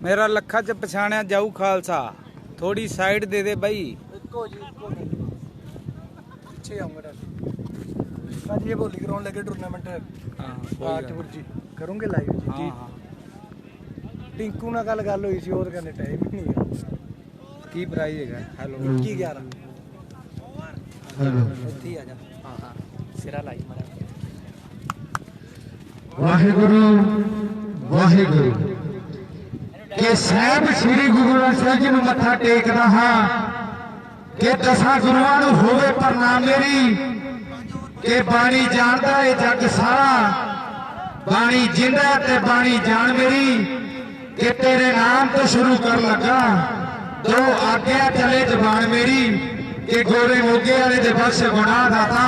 मेरा लखा च पछाणिया जाऊ खालसा थोड़ी साइड दे दे भाई। पीछे आऊंगा आज ये बोली ग्राउंड लगे टूर्नामेंट जी करूंगे लाइव जी जी टिंकू ना कल गल हुई सी और करने टाइम ही नहीं की प्राइस है। हेलो की 11 हेलो ਇੱਥੇ ਆ ਜਾ ਹਾਂ ਹਾਂ ਸਿਰਾ ਲਾਈ ਮਾਰਾ ਵਾਹਿਗੁਰੂ ਵਾਹਿਗੁਰੂ ਕਿ ਸਾਹਿਬ ਸ੍ਰੀ ਗੁਰੂ ਗ੍ਰੰਥ ਸਾਹਿਬ ਜੀ ਨੂੰ ਮੱਥਾ ਟੇਕਦਾ ਹਾਂ ਕਿ ਦਸਾਂ ਗੁਰੂਆਂ ਨੂੰ ਹੋਵੇ ਪ੍ਰਣਾਮ ਮੇਰੀ ਕਿ ਬਾਣੀ ਜਾਣਦਾ ਏ ਜੱਗ ਸਾਰਾ ਬਾਣੀ ਜਿੰਦਾ ਤੇ ਬਾਣੀ ਜਾਣ ਮੇਰੀ ਕਿ ਤੇਰੇ ਨਾਮ ਤੋਂ ਸ਼ੁਰੂ ਕਰ ਲੱਗਾ ਦੋ ਆਗਿਆ ਚਲੇ ਜ਼ਬਾਨ ਮੇਰੀ ਕਿ ਗੋਰੇ ਮੋਗੇ ਵਾਲੇ ਦੇ ਬਖਸ਼ ਗੁਨਾਹ ਦਾਤਾ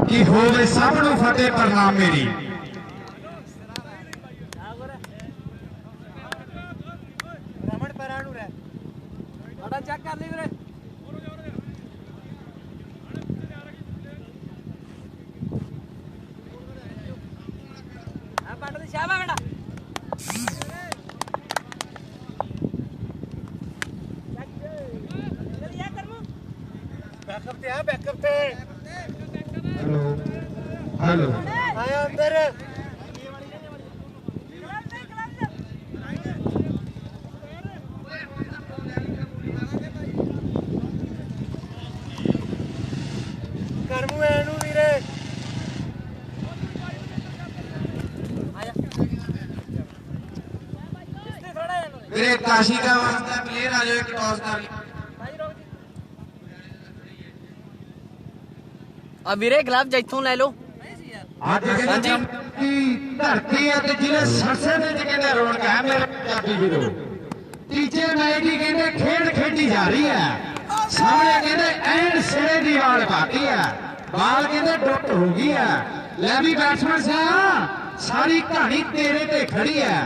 ਕਿ ਹੋਵੇ ਸਭ ਨੂੰ ਫਤਿਹ ਪ੍ਰਣਾਮ ਮੇਰੀ। ਰਮਣ ਪੈਰਾਂ ਨੂੰ ਰਹਿ ਸਾਡਾ ਚੈੱਕ ਕਰ ਲਈ ਵੀਰੇ ਆ ਪੱਟ ਦੇ ਸ਼ਾਬਾ ਬੇਟਾ बैकअप पे बैकअप पे हेलो हेलो आया अंदर करमू एनू वीरे मेरे काशी का वास्ता प्लेयर आ जाओ एक टॉस कर अब वीरे ग्लव जैथों ले लो आज की धरती है ते जिले सरसे दे कहंदे रौनक है मेरे पंजाबी वीरो तीजे मैच की कहंदे खेड खेडी जा रही है सामने कहंदे एंड सिरे दी बाल पाती है बाल कहंदे डुੱਟ हो गई है ले भी बैट्समैन से सारी कहानी तेरे ते खड़ी है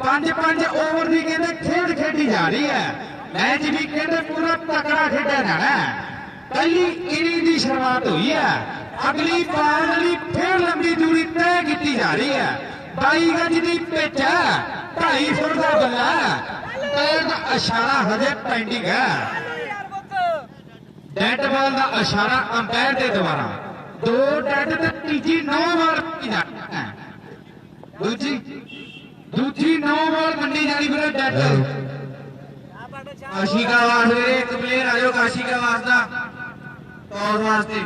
5-5 ओवर दी कहंदे खेड खेडी जा रही है मैच भी कहंदे पूरा तकड़ा खेडा जाना है पहली इनिंग की शुरुआत हुई है अगली पार फिर लंबी दूरी तय की जा रही है 22 गज की पिच है 2.5 फुट का बल्ला पैर का इशारा हजे पेंडिंग है डेड बॉल का इशारा अंपायर के द्वारा 2 डेड ते तीजी 9 बॉल दूजी 9 बॉल मंडी जानी फिर डेड काशी का वास्ते एक प्लेयर आ जाओ काशी का वास्ता टॉस वास्ते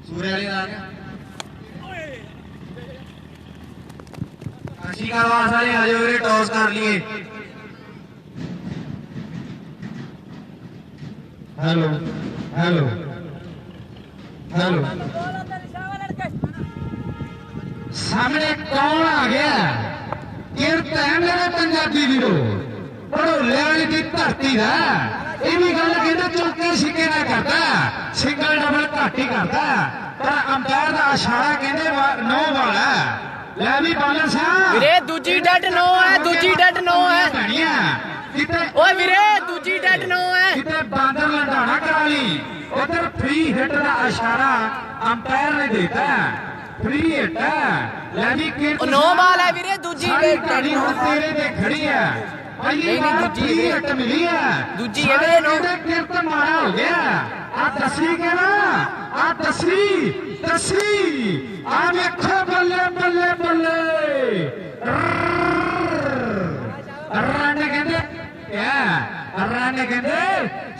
सूर्य वाले आ गया काशी का वास्ता आ जाओ मेरे टॉस कर लिए। हेलो हेलो हेलो सामने कौन आ गया किरत है मेरे पंजाबी वीरो भड़ोले वाली की धरती का यह भी गल कहते चौके छिके ना करता सिंगल डबल घट ही करता पर अंपायर का इशारा कहते 9 बॉल है ले भी बालन साहब वीरे दूजी डेड 9 है दूजी डेड 9 है ओए वीरे दूजी डेड 9 है किते बांदर लंडाना करा ली उधर फ्री हिट का इशारा अंपायर ने देता फ्री हिट ले भी किरत 9 बॉल है वीरे दूजी डेड तेरे ते खड़ी है नहीं दूजी हिट मिली है दूजी है वीरे 9 किरत मारा हो गया आ दसी के ना आ दसी आ देखो बल्ले बल्ले बल्ले रन कहते क्या रन कहते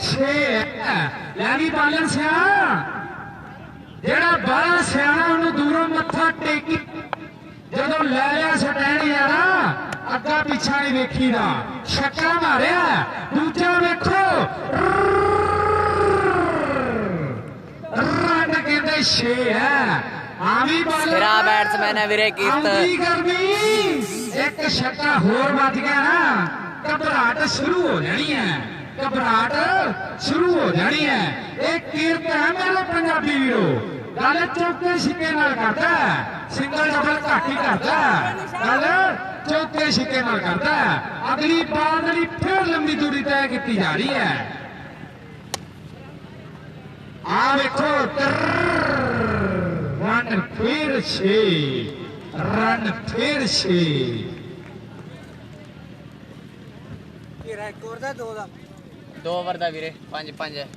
6 यानी बालन सिया जेड़ा बड़ा सियाना उन्हें दूरों मत्था टेकी जदों ले लिया सटैन यारा अग्गा पिछा नहीं देखी ना छक्का मारिया दूजा देखो रन कहते 6 है आवी सिरा बैट्समैन है वीरे कीर्त गर्मी एक छक्का होर बच गया ना घबराहट शुरू हो जानी है घबराहट शुरू हो जानी है एक कीर्त है मेरे पंजाबी वीरो गल चौके छिके नाल करता सिंगल डबल घट ही करता गल चौके छिके नाल करता अगली बाल फिर लंबी दूरी तय की जा रही है आ देखो ਰਨ ਫੇਰ 6 ਰਨ ਫੇਰ 6 ਘੇਰਾ ਇੱਕ ਓਵਰ ਦਾ ਦੋ ਦਾ 2 ਓਵਰ ਦਾ ਵੀਰੇ 5-5 ਹੈ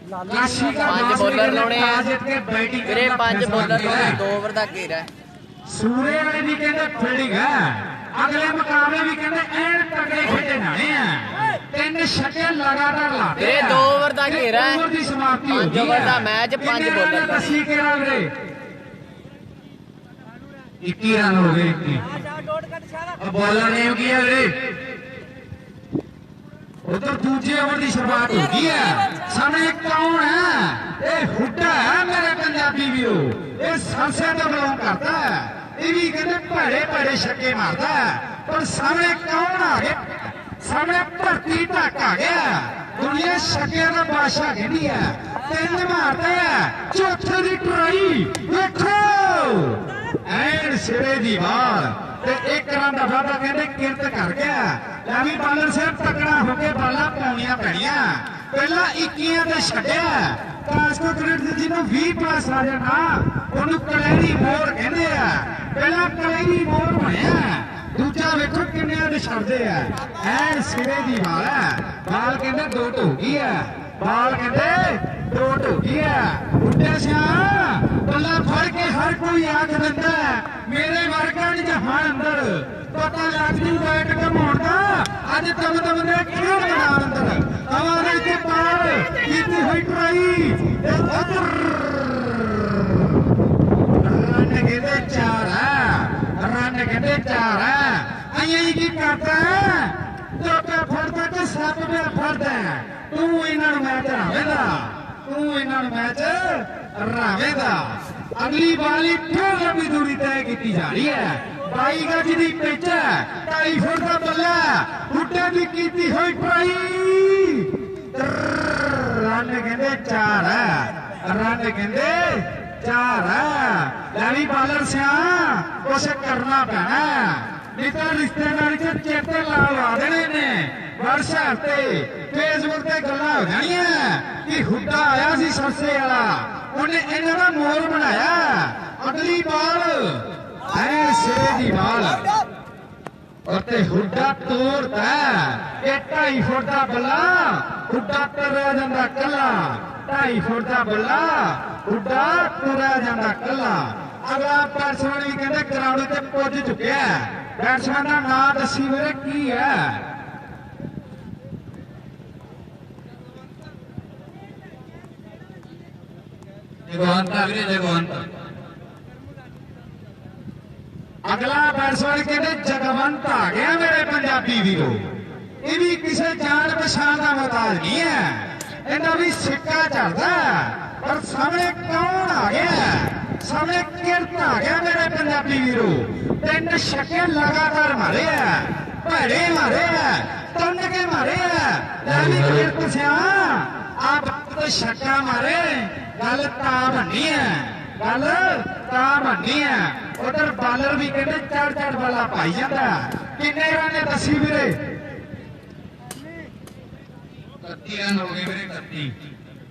ਕਾਸ਼ੀ ਦਾ ਪੰਜ ਬੋਲਰ ਲਾਉਣੇ ਆ ਜਿੱਤ ਕੇ ਬੈਟਿੰਗ ਵੀਰੇ 5 ਬੋਲਰ ਲਾਉਣੇ 2 ਓਵਰ ਦਾ ਘੇਰਾ ਸੂਰੇ ਵਾਲੇ ਵੀ ਕਹਿੰਦੇ ਫੀਲਡਿੰਗ ਹੈ ਅਗਲੇ ਮੁਕਾਬਲੇ ਵੀ ਕਹਿੰਦੇ ਐਨ ਤਗੜੇ ਖੇਡੇ ਨਾਣੇ ਆ 3 ਛੱਕੇ ਲਗਾਤਾਰ ਲਾਤੇ ਵੀਰੇ 2 ਓਵਰ ਦਾ ਘੇਰਾ ਹੈ ਓਵਰ ਦੀ ਸਮਾਪਤੀ ਹੋ 5 ਗਈ ਓਵਰ ਹੈ। ਦਾ ਮੈਚ 5 ਕਿੰਨੇ ਬੋਲਰ ਰਨ ਦਾ ਦੱਸੀ ਕਿਹੜਾ ਵੀਰੇ 21 ਰਨ ਹੋ ਗਏ 21 ਬੋਲਰ ਨੇ ਕੀ ਹੈ ਵੀਰੇ ਉਧਰ ਦੂਜੇ ਓਵਰ ਦੀ ਸ਼ੁਰੂਆਤ ਹੋ ਗਈ ਹੈ ਸਾਹਮਣੇ ਕੌਣ ਹੈ ਇਹ ਹੁੱਡਾ ਹੈ ਮੇਰੇ ਪੰਜਾਬੀ ਵੀਰੋ ਇਹ ਸੰਸਦ ਤੋਂ ਬਿਲੋਂਗ ਕਰਦਾ ਹੈ ਇਹ ਵੀ ਕਹਿੰਦੇ ਭੜੇ ਭੜੇ ਛੱਕੇ ਮਾਰਦਾ ਹੈ ਪਰ ਸਾਹਮਣੇ ਕੌਣ ਆ ਗਿਆ ਸਾਹਮਣੇ ਭਰਤੀ ਢੱਕ ਆ ਗਿਆ ਦੁਨੀਆ ਛੱਕਿਆਂ ਦਾ ਬਾਦਸ਼ਾਹ ਕਹਿੰਦੀ ਹੈ 3 ਮਾਰਦਾ ਹੈ ਚੌਥੇ ਦੀ ਟਰਾਈ ਵੇਖੋ ਐਨ ਸਿਰੇ ਦੀ ਬਾਲ ਤੇ 1 ਰਨ ਦਾ ਵਾਧਾ ਕਹਿੰਦੇ ਕਿਰਤ ਕਰ ਗਿਆ ਲੈ ਵੀ ਬਾਲਰ ਸਾਹਿਬ ਤਕੜਾ ਹੋ ਕੇ ਬਾਲਾਂ ਪਾਉਣੀਆਂ ਪੈਣੀਆਂ ਪਹਿਲਾਂ 21 ਤੇ ਛੱਡਿਆ ਕਾਸਕੋ ਕ੍ਰਿਕਟ ਜਿਹਨੂੰ 20 ਪਲੱਸ ਆ ਜਾਣਾ ਉਹਨੂੰ ਕਲੈਰੀ ਮੋੜ ਕਹਿੰਦੇ ਆ ਪਹਿਲਾਂ ਕਲੈਰੀ ਮੋੜ ਬਣਿਆ ਦੂਜਾ ਵੇਖੋ ਕਿੰਨਿਆਂ ਦੇ ਛੱਡਦੇ ਆ ਐਨ ਸਿਰੇ ਦੀ ਬਾਲ ਹੈ ਬਾਲ ਕਹਿੰਦੇ 2 ਹੋ ਗਈ ਹੈ ਬਾਲ ਕਹਿੰਦੇ 2 ਹੋ ਗਈ ਹੈ ਉੱਡਿਆ ਸਿਆ ਬੱਲਾ ਫੜ ਕੇ ਹਰ ਕੋਈ ਆਖ ਦਿੰਦਾ ਮੇਰੇ ਵਰਗਾ ਨਹੀਂ ਜਹਾਨ ਅੰਦਰ ਪਤਾ ਲੱਗ ਜੂ ਬੈਟ ਕਮਾਉਣ ਦਾ ਅੱਜ ਤਮ ਦੇ ਖੇਡ ਮੈਦਾਨ ਅੰਦਰ ਹਵਾ ਦੇ ਕੇ ਪਾਰ ਕੀਤੀ ਹੋਈ ਟਰਾਈ ਤੇ ਉਧਰ ਰਨ ਕਹਿੰਦੇ 4 ਰਨ ਕਹਿੰਦੇ 4 ਆਈਆਂ ਕੀ ਕਰਦਾ ਲੋਕਾਂ ਫੜਦਾ ਤੇ ਸੱਪ ਮੇਰਾ ਫੜਦਾ ਤੂੰ ਇਹਨਾਂ ਨੂੰ ਮੈਚ ਹਰਾਵੇਂਗਾ ਤੂੰ ਇਹਨਾਂ ਨੂੰ ਮੈਚ ਹਰਾਵੇਂਗਾ ਅਗਲੀ ਬਾਲੀ ਫਿਰ ਲੰਬੀ ਦੂਰੀ ਤੈਅ ਕੀਤੀ ਜਾ ਰਹੀ ਹੈ 22 ਗਜ ਦੀ ਪਿੱਚ 2.5 ਫੁੱਟ ਦਾ ਬੱਲਾ ਬੁੱਢੇ ਦੀ ਕੀਤੀ ਹੋਈ ਟਰਾਈ ਰਨ ਕਹਿੰਦੇ 4 ਰਨ ਕਹਿੰਦੇ 4 ਲੈ ਵੀ ਬਾਲਰ ਸਿਆ ਕੁਛ ਕਰਨਾ ਪੈਣਾ ਨਹੀਂ ਤਾਂ ਰਿਸ਼ਤੇਦਾਰੀ ਚ ਚੇਤੇ ਲਾ ਦੇਣੇ ਨੇ WhatsApp ਤੇ Facebook ਤੇ ਗੱਲਾਂ ਹੋ ਜਾਣੀਆਂ ਕਿ ਹੁੱਡਾ ਆਇਆ ਸੀ ਸਰਸੇ ਵਾਲਾ ਉਹਨੇ ਇਹਨਾਂ ਦਾ ਮੋਰ ਬਣਾਇਆ ਅਗਲੀ ਬਾਲ ਐ ਸਿਰੇ ਦੀ ਬਾਲ ਉੱਤੇ ਹੁੱਡਾ ਤੋੜਦਾ ਇਹ 2.5 ਫੁੱਟ ਦਾ ਬੱਲਾ ਹੁੱਡਾ ਤੁਰਿਆ ਜਾਂਦਾ ਕੱਲਾ 2.5 ਫੁੱਟ ਦਾ ਬੱਲਾ ਹੁੱਡਾ ਤੁਰਿਆ ਜਾਂਦਾ ਕੱਲਾ ਅਗਲਾ ਬੈਟਸਮੈਨ ਵੀ ਕਹਿੰਦੇ ਗਰਾਊਂਡ ਤੇ ਪੁੱਜ ਚੁੱਕਿਆ ਬੈਟਸਮੈਨ ਦਾ ਨਾਂ ਦੱਸੀ ਵੀਰੇ ਕੀ ਹੈ ਜਗਵੰਤ ਵੀਰੇ ਜਗਵੰਤ ਅਗਲਾ ਬੈਟਸਮੈਨ ਕਹਿੰਦੇ ਜਗਵੰਤ ਆ ਗਿਆ ਮੇਰੇ ਪੰਜਾਬੀ ਵੀਰੋ ਇਹ ਵੀ ਕਿਸੇ ਜਾਣ ਪਛਾਣ ਦਾ ਮੁਹਤਾਜ ਨਹੀਂ ਹੈ ਇਹਦਾ ਵੀ ਸਿੱਕਾ ਚੱਲਦਾ ਪਰ ਸਾਹਮਣੇ ਕੌਣ ਆ ਗਿਆ ਸਾਹਮਣੇ ਕਿਰਤ ਆ ਗਿਆ ਮੇਰੇ ਪੰਜਾਬੀ ਵੀਰੋ 3 ਛੱਕੇ ਲਗਾਤਾਰ ਮਾਰੇ ਆ ਭੜੇ ਮਾਰੇ ਆ ਤੁੰਨ ਕੇ ਮਾਰੇ ਆ ਲੈ ਵੀ ਕਿਰਤ ਸਿਆ ਆਪ ਛੱਕਾ ਮਾਰੇ ਗੱਲ ਤਾਂ ਬਣਨੀ ਹੈ ਗੱਲ ਤਾਂ ਬਣਨੀ ਹੈ ਉਧਰ ਬਾਲਰ ਵੀ ਕਹਿੰਦੇ ਚੜ ਵਾਲਾ ਪਾਈ ਜਾਂਦਾ ਕਿੰਨੇ ਰਨ ਦੱਸੀ ਵੀਰੇ 31 ਰਨ ਹੋ ਗਏ ਵੀਰੇ 31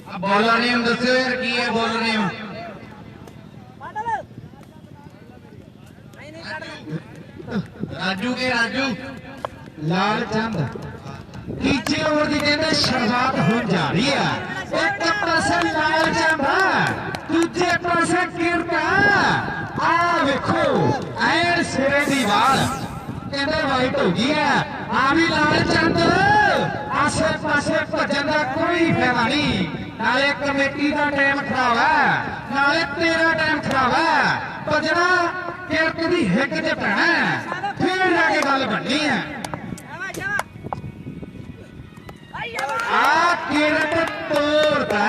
ਆ ਬੋਲਰ ਨੇ ਦੱਸਿਓ ਯਾਰ ਕੀ ਹੈ ਬੋਲਰ ਨੇ ਰਾਜੂ ਕੇ ਰਾਜੂ ਲਾਲ ਚੰਦ ਤੀਜੇ ਓਵਰ ਦੀ ਕਹਿੰਦੇ ਸ਼ੁਰੂਆਤ ਹੋਣ ਜਾ ਰਹੀ ਹੈ ਇੱਕ ਪਾਸੇ ਲਾਲ ਚੰਦ ਦੂਜੇ ਪਾਸੇ ਕਿਰਤਾ ਆ ਵੇਖੋ ਐਨ ਸਿਰੇ ਦੀ ਬਾਲ ਕਹਿੰਦੇ ਵਾਈਟ ਹੋ ਗਈ ਹੈ ਆ ਵੀ ਲਾਲ ਚੰਦ ਆਸੇ ਪਾਸੇ ਭੱਜਣ ਦਾ ਕੋਈ ਫਾਇਦਾ ਨਹੀਂ ਨਾਲੇ ਕਮੇਟੀ ਦਾ ਟਾਈਮ ਖਰਾਬ ਹੈ ਨਾਲੇ ਤੇਰਾ ਟਾਈਮ ਖਰਾਬ ਹੈ ਭੱਜਣਾ ਕਿਰਤ ਦੀ ਹਿੱਕ 'ਚ ਪੈਣਾ ਫਿਰ ਜਾ ਕੇ ਗੱਲ ਬਣਨੀ ਹੈ ਆ ਕਿਰਤ ਤੋੜਦਾ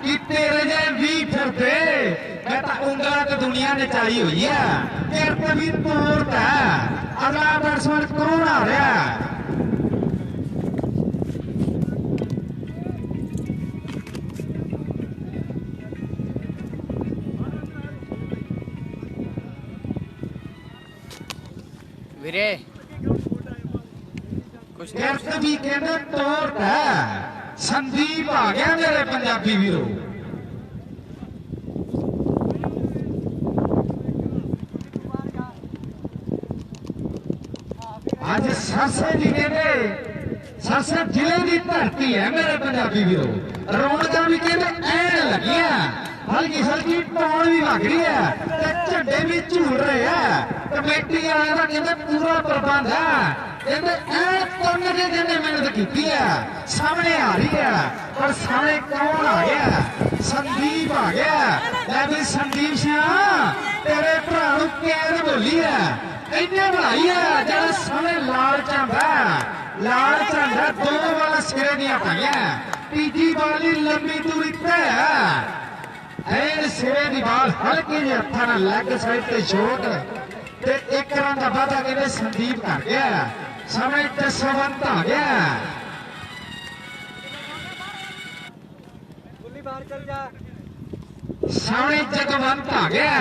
ਕਿ ਤੇਰੇ ਜੇ 20 ਫਿਰਦੇ ਮੈਂ ਤਾਂ ਉਂਗਲਾਂ ਤੇ ਦੁਨੀਆ ਨਚਾਈ ਹੋਈ ਆ ਕਿਰਤ ਵੀ ਤੋੜਦਾ ਅਗਲਾ ਬੈਟਸਮੈਨ ਕੌਣ ਆ ਰਿਹਾ ਵੀਰੇ ਕੁਛ ਕਿਰਤ ਵੀ ਕਹਿੰਦੇ ਤੋੜਦਾ ਸੰਦੀਪ ਆ ਗਿਆ ਮੇਰੇ ਪੰਜਾਬੀ ਵੀਰੋ सरसे जी कहते सरसे जिले की धरती है मेरे पंजाबी वीरो रौनक भी कहते ऐन लगिया हल्की हल्की पौन भी लग रही है ते झंडे भी झूल रहे हैं कमेटी वाले का कहते पूरा प्रबंध है कहते ऐ तुम के कहते मेहनत की है सामने आ रही है पर सामने कौन आ गया संदीप आ गया ले भी संदीप सिंह तेरे भरा नूं कैद बोली है इन्हें बनाई है जरा सामने लाल चंद है दो वाला सिरे दिया पाइया तीजी वाली लंबी दूरी तय है ऐन सिरे दी बाल हल्की जी हत्था नाल लेग साइड ते शॉट ते एक रन दा वादा कहते संदीप कर गया सामने जसवंत आ गया सामने जगवंत आ गया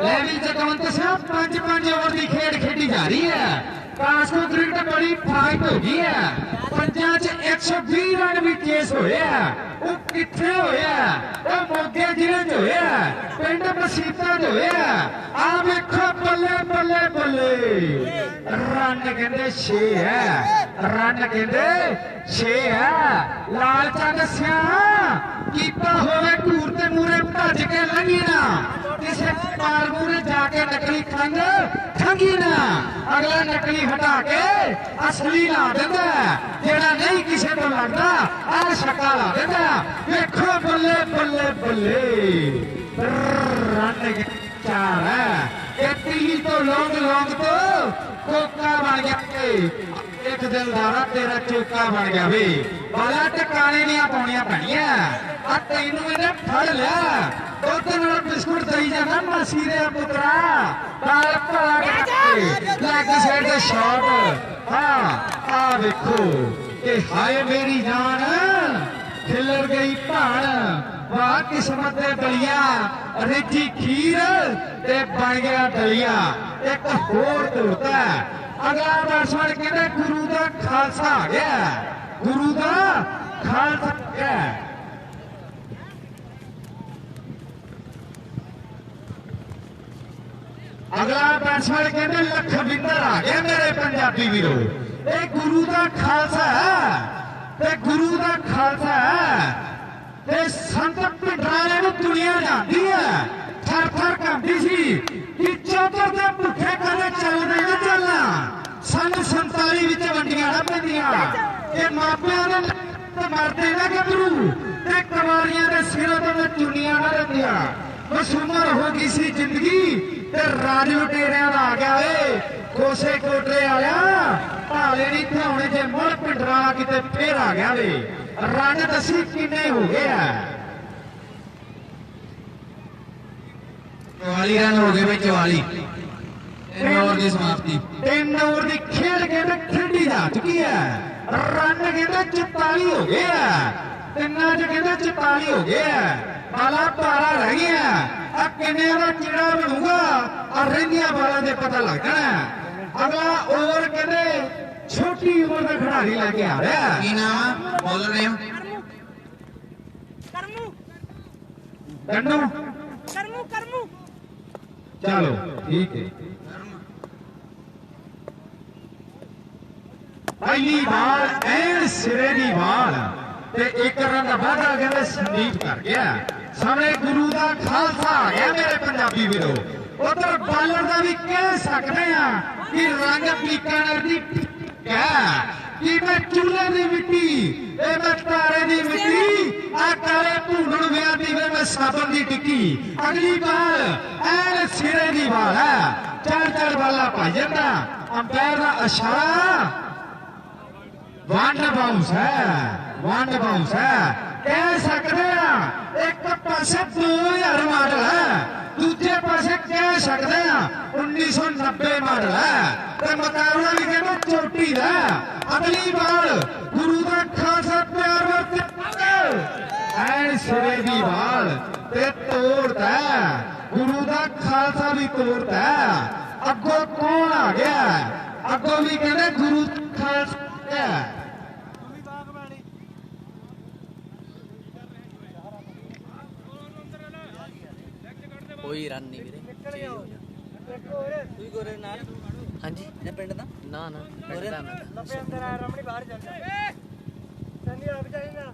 ले भी जगवंत साहब 5-5 ओवर की खेड खेडी जा रही है कास्को क्रिकेट बड़ी फाइट हो गई है पंजा च 120 रन भी चेस होए वो किथे होया वो मोगे जिले च होया पिंड मसीता च होया आ देखो बल्ले बल्ले बल्ले रन कहते 6 है रन कहते 6 है लाल चंद सिंह कीता होवे घूर ते मूरे भज के लंघी ना किसी पार मूरे जाके नकली खंगी ना अगला नकली हटा के असली ला देंदा जेड़ा नहीं किसी को लगता आ शक्का ला देंदा देखो बल्ले बल्ले बल्ले रन 4 है ये तो लौंग तो कोका बन गया एक दिलदारा तेरा चौका बन गया भी बाला टकाने नहीं पाउनिया पैनिया आ तैनू इन्हें फड़ लिया दुध नाल बिस्कुट दई जाना मासी दे पुत्रा बाल भला लैग साइड ते शॉट हाँ आ देखो कि हाय मेरी जान खिलर गई भाण वाह किस्मत दे दलिया रिजी खीर ते बन गया दलिया एक होर धुरता अगला बैट्समैन कहते गुरु का खालसा आ गया गुरु का खालसा आ गया अगला बैट्समैन कहते लखविंदर आ गया मेरे पंजाबी वीरो ये गुरु का खालसा है गुरु का खालसा है संत पिंडराले नूं दुनिया जानती है थर थर कंबदी सी कि चौधर दे भुखे कदे चलदे ना चलना सन 47 विच वंडियां ना पैंदियां कि मापियां दे मरदे ना गभरू ते कवारियां दे सिरों ते चुनियां ना रहिंदियां मसूमर हो गई सी जिंदगी ते राज लुटेरियां दा आ गया ए कोसे कोटरे आया भाले नहीं थे होने जे मुड़ पिंडराला किते फिर आ गया वे रन दसी किन्ने हो गया 44 रन हो गए 44 3 ओवर की समाप्ति 3 ओवर की खेल कहते खेडी जा चुकी है रन कहते 44 हो गए तिना च कहते 44 हो गए बाला 12 रह गया किन्ने का कीड़ा बनूगा और रहिंदियां बालों से पता लग जाना अगला ओवर कहते छोटी उम्र का खिडारी लेके आ रहा है की नाम बोल रहे हो करमू चलो ठीक है पहली बाल एन सिरे की बाल ते एक रन का वाधा कहते संदीप कर गया सामने गुरु का खालसा आ गया मेरे पंजाबी वीरो उधर बालर का भी कह सकते हैं कि रंग बीकानेर की कि मैं चूल्हे की मिट्टी मैं तारे की मिट्टी आ काले भूनण व्या दीवे मैं साबन की टिक्की अगली बाल एन सिरे की बाल है 4 बाला पाई जाता अंपायर का इशारा वन बाउंस है कह सकते हैं एक पासे 2000 मॉडल है दूजे पासे कह सकते हैं 1990 मॉडल है ते मुकाबला भी कहते चोटी का अगली बाल गुरु का खालसा प्यार एन सिरे की बाल ते तोड़ता गुरु का खालसा भी तोड़ता अगो कौन आ गया अगो भी कहते गुरु खालसा कोई रन नहीं वीरे ਹਾਂਜੀ ਇਹ ਪਿੰਡ ਦਾ ਨਾ ਨਾ ਪਿੰਡ ਦਾ ਮੈਂ ਲੱਭੇ ਅੰਦਰ ਆ ਰਮਣੀ ਬਾਹਰ ਚੱਲ ਜਾ ਸੰਨੀ ਆਪ ਜਾਈਨਾ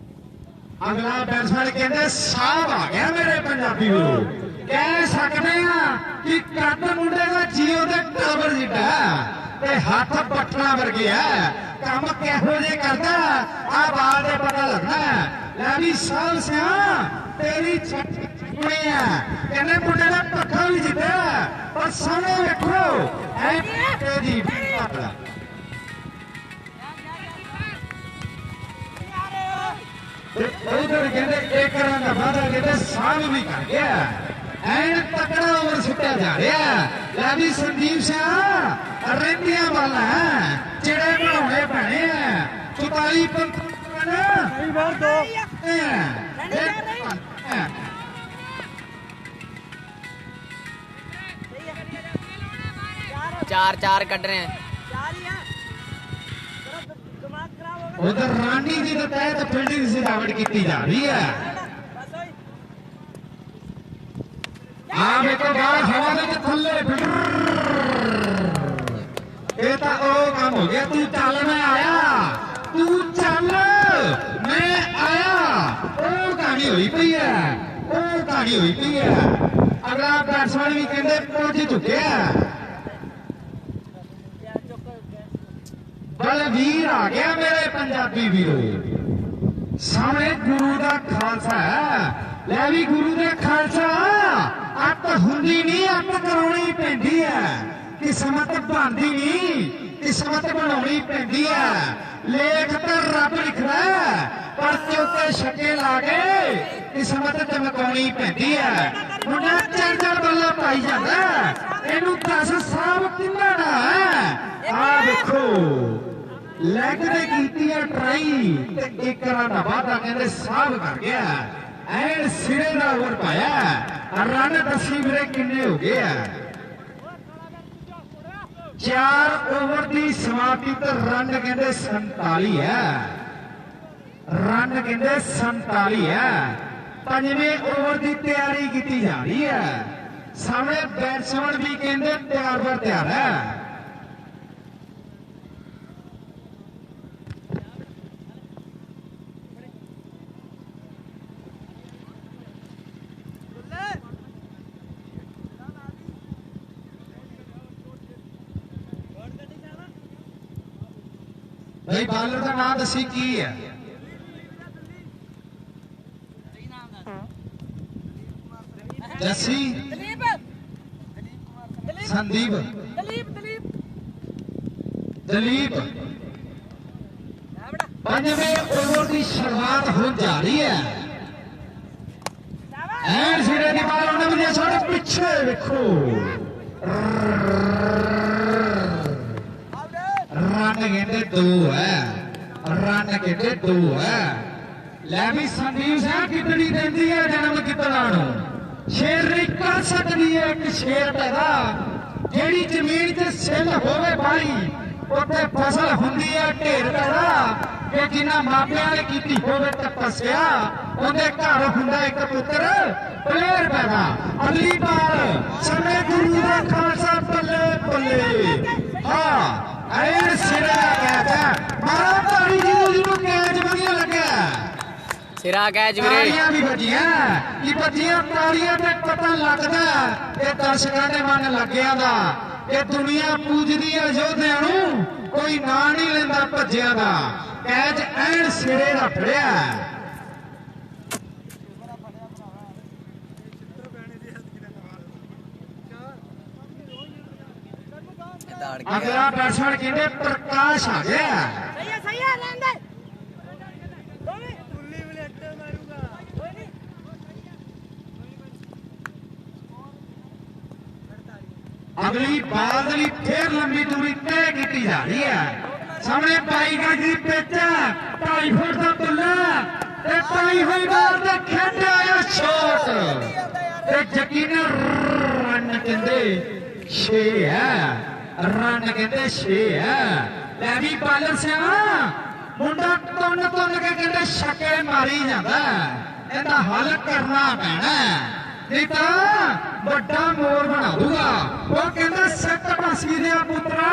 ਅਗਲਾ ਬੈਟਸਮੈਨ ਕਹਿੰਦੇ ਸਾਹਿਬ ਆ ਗਿਆ ਮੇਰੇ ਪੰਜਾਬੀ ਵੀਰੋ। ਕਹਿ ਸਕਦੇ ਆ ਕਿ ਕੱਦ ਮੁੰਡੇ ਦਾ ਜੀਓ ਦੇ ਟਾਵਰ ਜਿੱਡਾ ਤੇ ਹੱਥ ਪੱਟਣਾ ਵਰਗਿਆ ਕੰਮ ਕਿਹੋ ਜੇ ਕਰਦਾ ਆ ਬਾਲ ਦੇ ਪਤਾ ਲੱਗਦਾ। ਲੈ ਵੀ ਸਾਹਿਬ ਸਿਆ ਤੇਰੀ ਛੱਟਣੀ ਆ ਕਹਿੰਦੇ ਮੁੰਡੇ ਦਾ ਪੱਖਾ ਵੀ ਜਿੱਡਾ ਪਰ ਸਾਹਮਣੇ ਵੇਖੋ ਐ ਤੇਰੀ ਪੱਕਾ ਉਧਰ ਕਹਿੰਦੇ ਇੱਕ ਰਨ ਦਾ ਵਾਅਦਾ ਕਹਿੰਦੇ ਸਾਲ ਵੀ ਕਰ ਗਿਆ ਐਨ ਤਕੜਾ ਓਵਰ ਸੁੱਟਿਆ ਜਾ ਰਿਹਾ। ਲੈ ਵੀ ਸੰਦੀਪ ਸਿੰਘ ਰਹਿੰਦੀਆਂ ਵਾਲਾ ਜਿਹੜੇ ਬਣਾਉਣੇ ਪੈਣੇ ਆ 44 ਕਈ ਵਾਰ ਦੋ ਚਾਰ ਚਾਰ ਕੱਢ ਰਹੇ ਆ ਉਧਰ ਰਾਣੀ ਜੀ ਦੇ ਤਹਿਤ ਫੀਲਡਿੰਗ ਸਜਾਵਟ ਕੀਤੀ ਜਾ ਰਹੀ ਹੈ। ਆ ਵੇਖੋ ਬਾਹਰ ਹਵਾ ਦੇ ਵਿੱਚ ਥੱਲੇ ਇਹ ਤਾਂ ਉਹ ਕੰਮ ਹੋ ਗਿਆ। ਤੂੰ ਚੱਲ ਮੈਂ ਆਇਆ ਤੂੰ ਚੱਲ ਮੈਂ ਆਇਆ ਉਹ ਕਹਾਣੀ ਹੋਈ ਪਈ ਹੈ ਉਹ ਕਹਾਣੀ ਹੋਈ ਪਈ ਹੈ। ਅਗਲਾ ਬੈਟਸਮੈਨ ਵੀ ਕਹਿੰਦੇ ਪਹੁੰਚ ਚੁੱਕਿਆ। ਬਲਵੀਰ ਆ ਗਿਆ ਮੇਰੇ ਪੰਜਾਬੀ ਵੀਰੋ। ਸਾਹਮਣੇ ਗੁਰੂ ਦਾ ਖਾਲਸਾ ਹੈ। ਲੈ ਵੀ ਗੁਰੂ ਦੇ ਖਾਲਸਾ ਅੱਤ ਹੁੰਦੀ ਨਹੀਂ ਅੱਤ ਕਰਾਉਣੀ ਪੈਂਦੀ ਹੈ। ਕਿਸਮਤ ਬਣਦੀ ਨਹੀਂ ਕਿਸਮਤ ਬਣਾਉਣੀ ਪੈਂਦੀ ਹੈ। ਲੇਖ ਤਾਂ ਰੱਬ ਲਿਖਦਾ ਪਰ ਚੌਕੇ ਛੱਕੇ ਲਾ ਕੇ ਕਿਸਮਤ ਚਮਕਾਉਣੀ ਪੈਂਦੀ ਹੈ। ਮੁੰਡਾ ਚਾਰ ਚਾਰ ਬੱਲਾ ਪਾਈ ਜਾਂਦਾ ਇਹਨੂੰ 10 ਸਾਹਿਬ ਕਿੰਨਾ ਨਾ ਹੈ। ਆ ਵੇਖੋ ਲੈਗ ਨੇ ਕੀਤੀ ਹੈ ਟਰਾਈ ਤੇ ਇੱਕ ਰਨ ਦਾ ਵਾਧਾ ਕਹਿੰਦੇ ਸਾਹਿਬ ਕਰ ਗਿਆ ਐਨ ਸਿਰੇ ਦਾ ਓਵਰ ਪਾਇਆ। ਰਨ ਦੱਸੀ ਵੀਰੇ ਕਿੰਨੇ ਹੋ ਗਏ ਆ 4 ਓਵਰ ਦੀ ਸਮਾਪਤੀ ਤੇ ਰਨ ਕਹਿੰਦੇ 47 ਹੈ। ਰਨ ਕਹਿੰਦੇ 47 ਹੈ। 5ਵੇਂ ਓਵਰ ਦੀ ਤਿਆਰੀ ਕੀਤੀ ਜਾ ਰਹੀ ਹੈ। ਸਾਹਮਣੇ ਬੈਟਸਮੈਨ ਵੀ ਕਹਿੰਦੇ ਤਿਆਰ ਬਰ ਤਿਆਰ ਹੈ। भाई बालर का नाम दसी की है जसी संदीप दलीप 5वें ओवर की शुरुआत हो जा रही है। एंड सिरे की बाल उन्होंने सारे पीछे देखो रन कहते 2 है रन कहते 2 है। ਲੈ ਵੀ ਸੰਦੀਪ ਸਿੰਘ ਕਿਤਨੀ ਦਿੰਦੀ ਹੈ ਜਨਮ ਕਿਤਨਾ ਨੂੰ ਸ਼ੇਰ ਨਹੀਂ ਕਰ ਸਕਦੀ ਹੈ ਇੱਕ ਸ਼ੇਰ ਪੈਦਾ ਜਿਹੜੀ ਜ਼ਮੀਨ 'ਚ ਸਿੱਲ ਹੋਵੇ ਬਾਈ ਉੱਥੇ ਫਸਲ ਹੁੰਦੀ ਹੈ ਢੇਰ ਪੈਦਾ ਕਿ ਜਿਨ੍ਹਾਂ ਮਾਪਿਆਂ ਨੇ ਕੀਤੀ ਹੋਵੇ ਤਪੱਸਿਆ ਉਹਦੇ ਘਰ ਹੁੰਦਾ ਇੱਕ ਪੁੱਤਰ ਪਲੇਅਰ ਪੈਦਾ। ਅਗਲੀ ਬਾਲ ਸਮੇਂ ਗੁਰੂ ਦਾ ਖਾਲਸਾ ਬੱਲੇ ਬੱਲੇ ਹਾਂ ਐਨ ਸਿਰੇ ਦਾ ਕੈਚ ਹੈ। ਮਾਰਾ ਤਾੜੀ ਜਿਹਨੂੰ ਕੈਚ ਵਧੀਆ ਲੱਗਿਆ ਸਿਰਾ ਕੈਚ ਵੀਰੇ ਤਾੜੀਆਂ ਵੀ ਵੱਜੀਆਂ ਕਿ ਵੱਜੀਆਂ ਤਾੜੀਆਂ ਤੇ ਪਤਾ ਲੱਗਦਾ ਇਹ ਦਰਸ਼ਕਾਂ ਦੇ ਮਨ ਲੱਗਿਆਂ ਦਾ ਇਹ ਦੁਨੀਆ ਪੂਜਦੀ ਹੈ ਯੋਧਿਆਂ ਨੂੰ ਕੋਈ ਨਾਂ ਨਹੀਂ ਲੈਂਦਾ ਭੱਜਿਆਂ ਦਾ। ਕੈਚ ਐਨ ਸਿਰੇ ਦਾ ਫੜਿਆ। ਅਗਲਾ ਬੈਟਸਮੈਨ ਕਹਿੰਦੇ ਪ੍ਰਕਾਸ਼ ਆ ਗਿਆ। ਸਹੀ ਹੈ ਲੈਣ ਦੇ ਕੁੱਲੀ ਵਿਲੇਟ ਮਾਰੂਗਾ ਕੋਈ ਨਹੀਂ ਅਗਲੀ ਬਾਲ ਦੇ ਲਈ ਫੇਰ ਲੰਬੀ ਦੂਰੀ ਤੈਅ ਕੀਤੀ ਜਾ ਰਹੀ ਹੈ। ਸਾਹਮਣੇ 22 ਗਜ ਦੀ ਪਿੱਚ 2.5 ਫੁੱਟ ਦਾ ਬੱਲਾ ਤੇ ਪਾਈ ਹੋਈ ਬਾਲ ਤੇ ਖੇਡਿਆ ਆ ਸ਼ਾਟ ਤੇ ਯਕੀਨਨ ਰਨ ਕਹਿੰਦੇ 6 ਹੈ। ਰਨ ਕਹਿੰਦੇ 6 ਹੈ। ਲੈ ਵੀ ਬਾਲਰ ਸਿਆ ਮੁੰਡਾ ਤੁੰਨ ਤੁੰਨ ਕੇ ਕਹਿੰਦੇ ਛੱਕੇ ਮਾਰੀ ਜਾਂਦਾ ਇਹਦਾ ਹੱਲ ਕਰਨਾ ਪੈਣਾ ਨਹੀਂ ਤਾਂ ਵੱਡਾ ਮੋਰ ਬਣਾ ਦੂਗਾ। ਉਹ ਕਹਿੰਦਾ 7 ਕਾਸੀ ਦੇ ਪੁੱਤਰਾ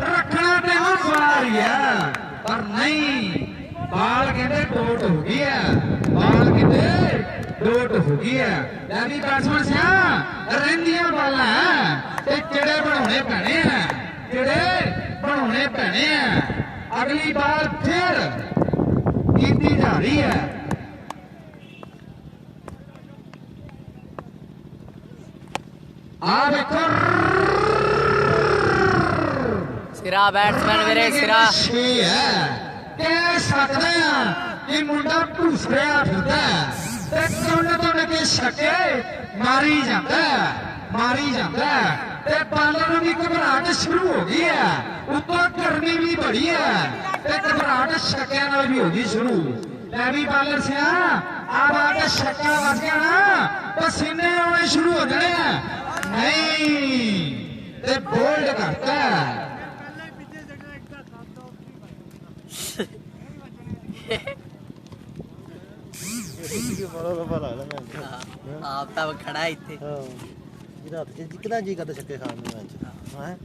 ਰੱਖਣਾ ਤੈਨੂੰ ਸਵਾਰੀ ਆ ਪਰ ਨਹੀਂ ਬਾਲ ਕਹਿੰਦੇ ਡੋਟ ਹੋ ਗਈ ਆ ਬਾਲ ਕਹਿੰਦੇ ਡੋਟ ਹੋ ਗਈ ਆ ਲੈ ਵੀ ਬੈਟਸਮੈਨ ਸਿਆ ਰਹਿੰਦੀਆਂ ਬਾਲਾਂ ਤੇ ਕਿਹੜੇ ਬਣਾਉਣੇ ਪੈਣੇ ਆ ਕਿਹੜੇ ਬਣਾਉਣੇ ਪੈਣੇ ਆ ਅਗਲੀ ਬਾਲ ਫਿਰ ਕੀਤੀ ਜਾ ਰਹੀ ਹੈ ਆ ਵੇਖੋ ਸਿਰਾ ਬੈਟਸਮੈਨ ਵੀਰੇ ਸਿਰਾ ਕਹਿ ਸਕਦੇ ਆ ਕਿ ਮੁੰਡਾ ਢੂਸ ਰਿਹਾ ਫਿਰਦਾ ਤੇ ਕੁੰਡ ਤੋਂ ਲੱਗੇ ਛੱਕੇ ਮਾਰੀ ਜਾਂਦਾ ਤੇ ਪਾਲਣ ਨੂੰ ਵੀ ਘਬਰਾਹਟ ਸ਼ੁਰੂ ਹੋ ਗਈ ਹੈ ਉੱਤੋਂ ਗਰਮੀ ਵੀ ਬੜੀ ਹੈ ਤੇ ਘਬਰਾਹਟ ਛੱਕਿਆਂ ਨਾਲ ਵੀ ਹੋ ਗਈ ਸ਼ੁਰੂ ਲੈ ਵੀ ਬਾਲਰ ਸਿਆ ਆ ਬਾਤ ਛੱਕਾ ਵੱਜ ਗਿਆ ਨਾ ਪਸੀਨੇ ਆਉਣੇ ਸ਼ੁਰੂ ਹੋ ਜਾਣੇ ਆ ਨਹੀਂ ਤੇ ਬੋਲਡ ਕਰਤਾ ਆਪ ਤਾਂ ਖੜਾ ਇੱਥੇ ਕਿਹਦਾ ਜੀ ਕਰਦਾ ਛੱਕੇ ਖਾਣ ਨੂੰ ਮੈਚ ਹੈ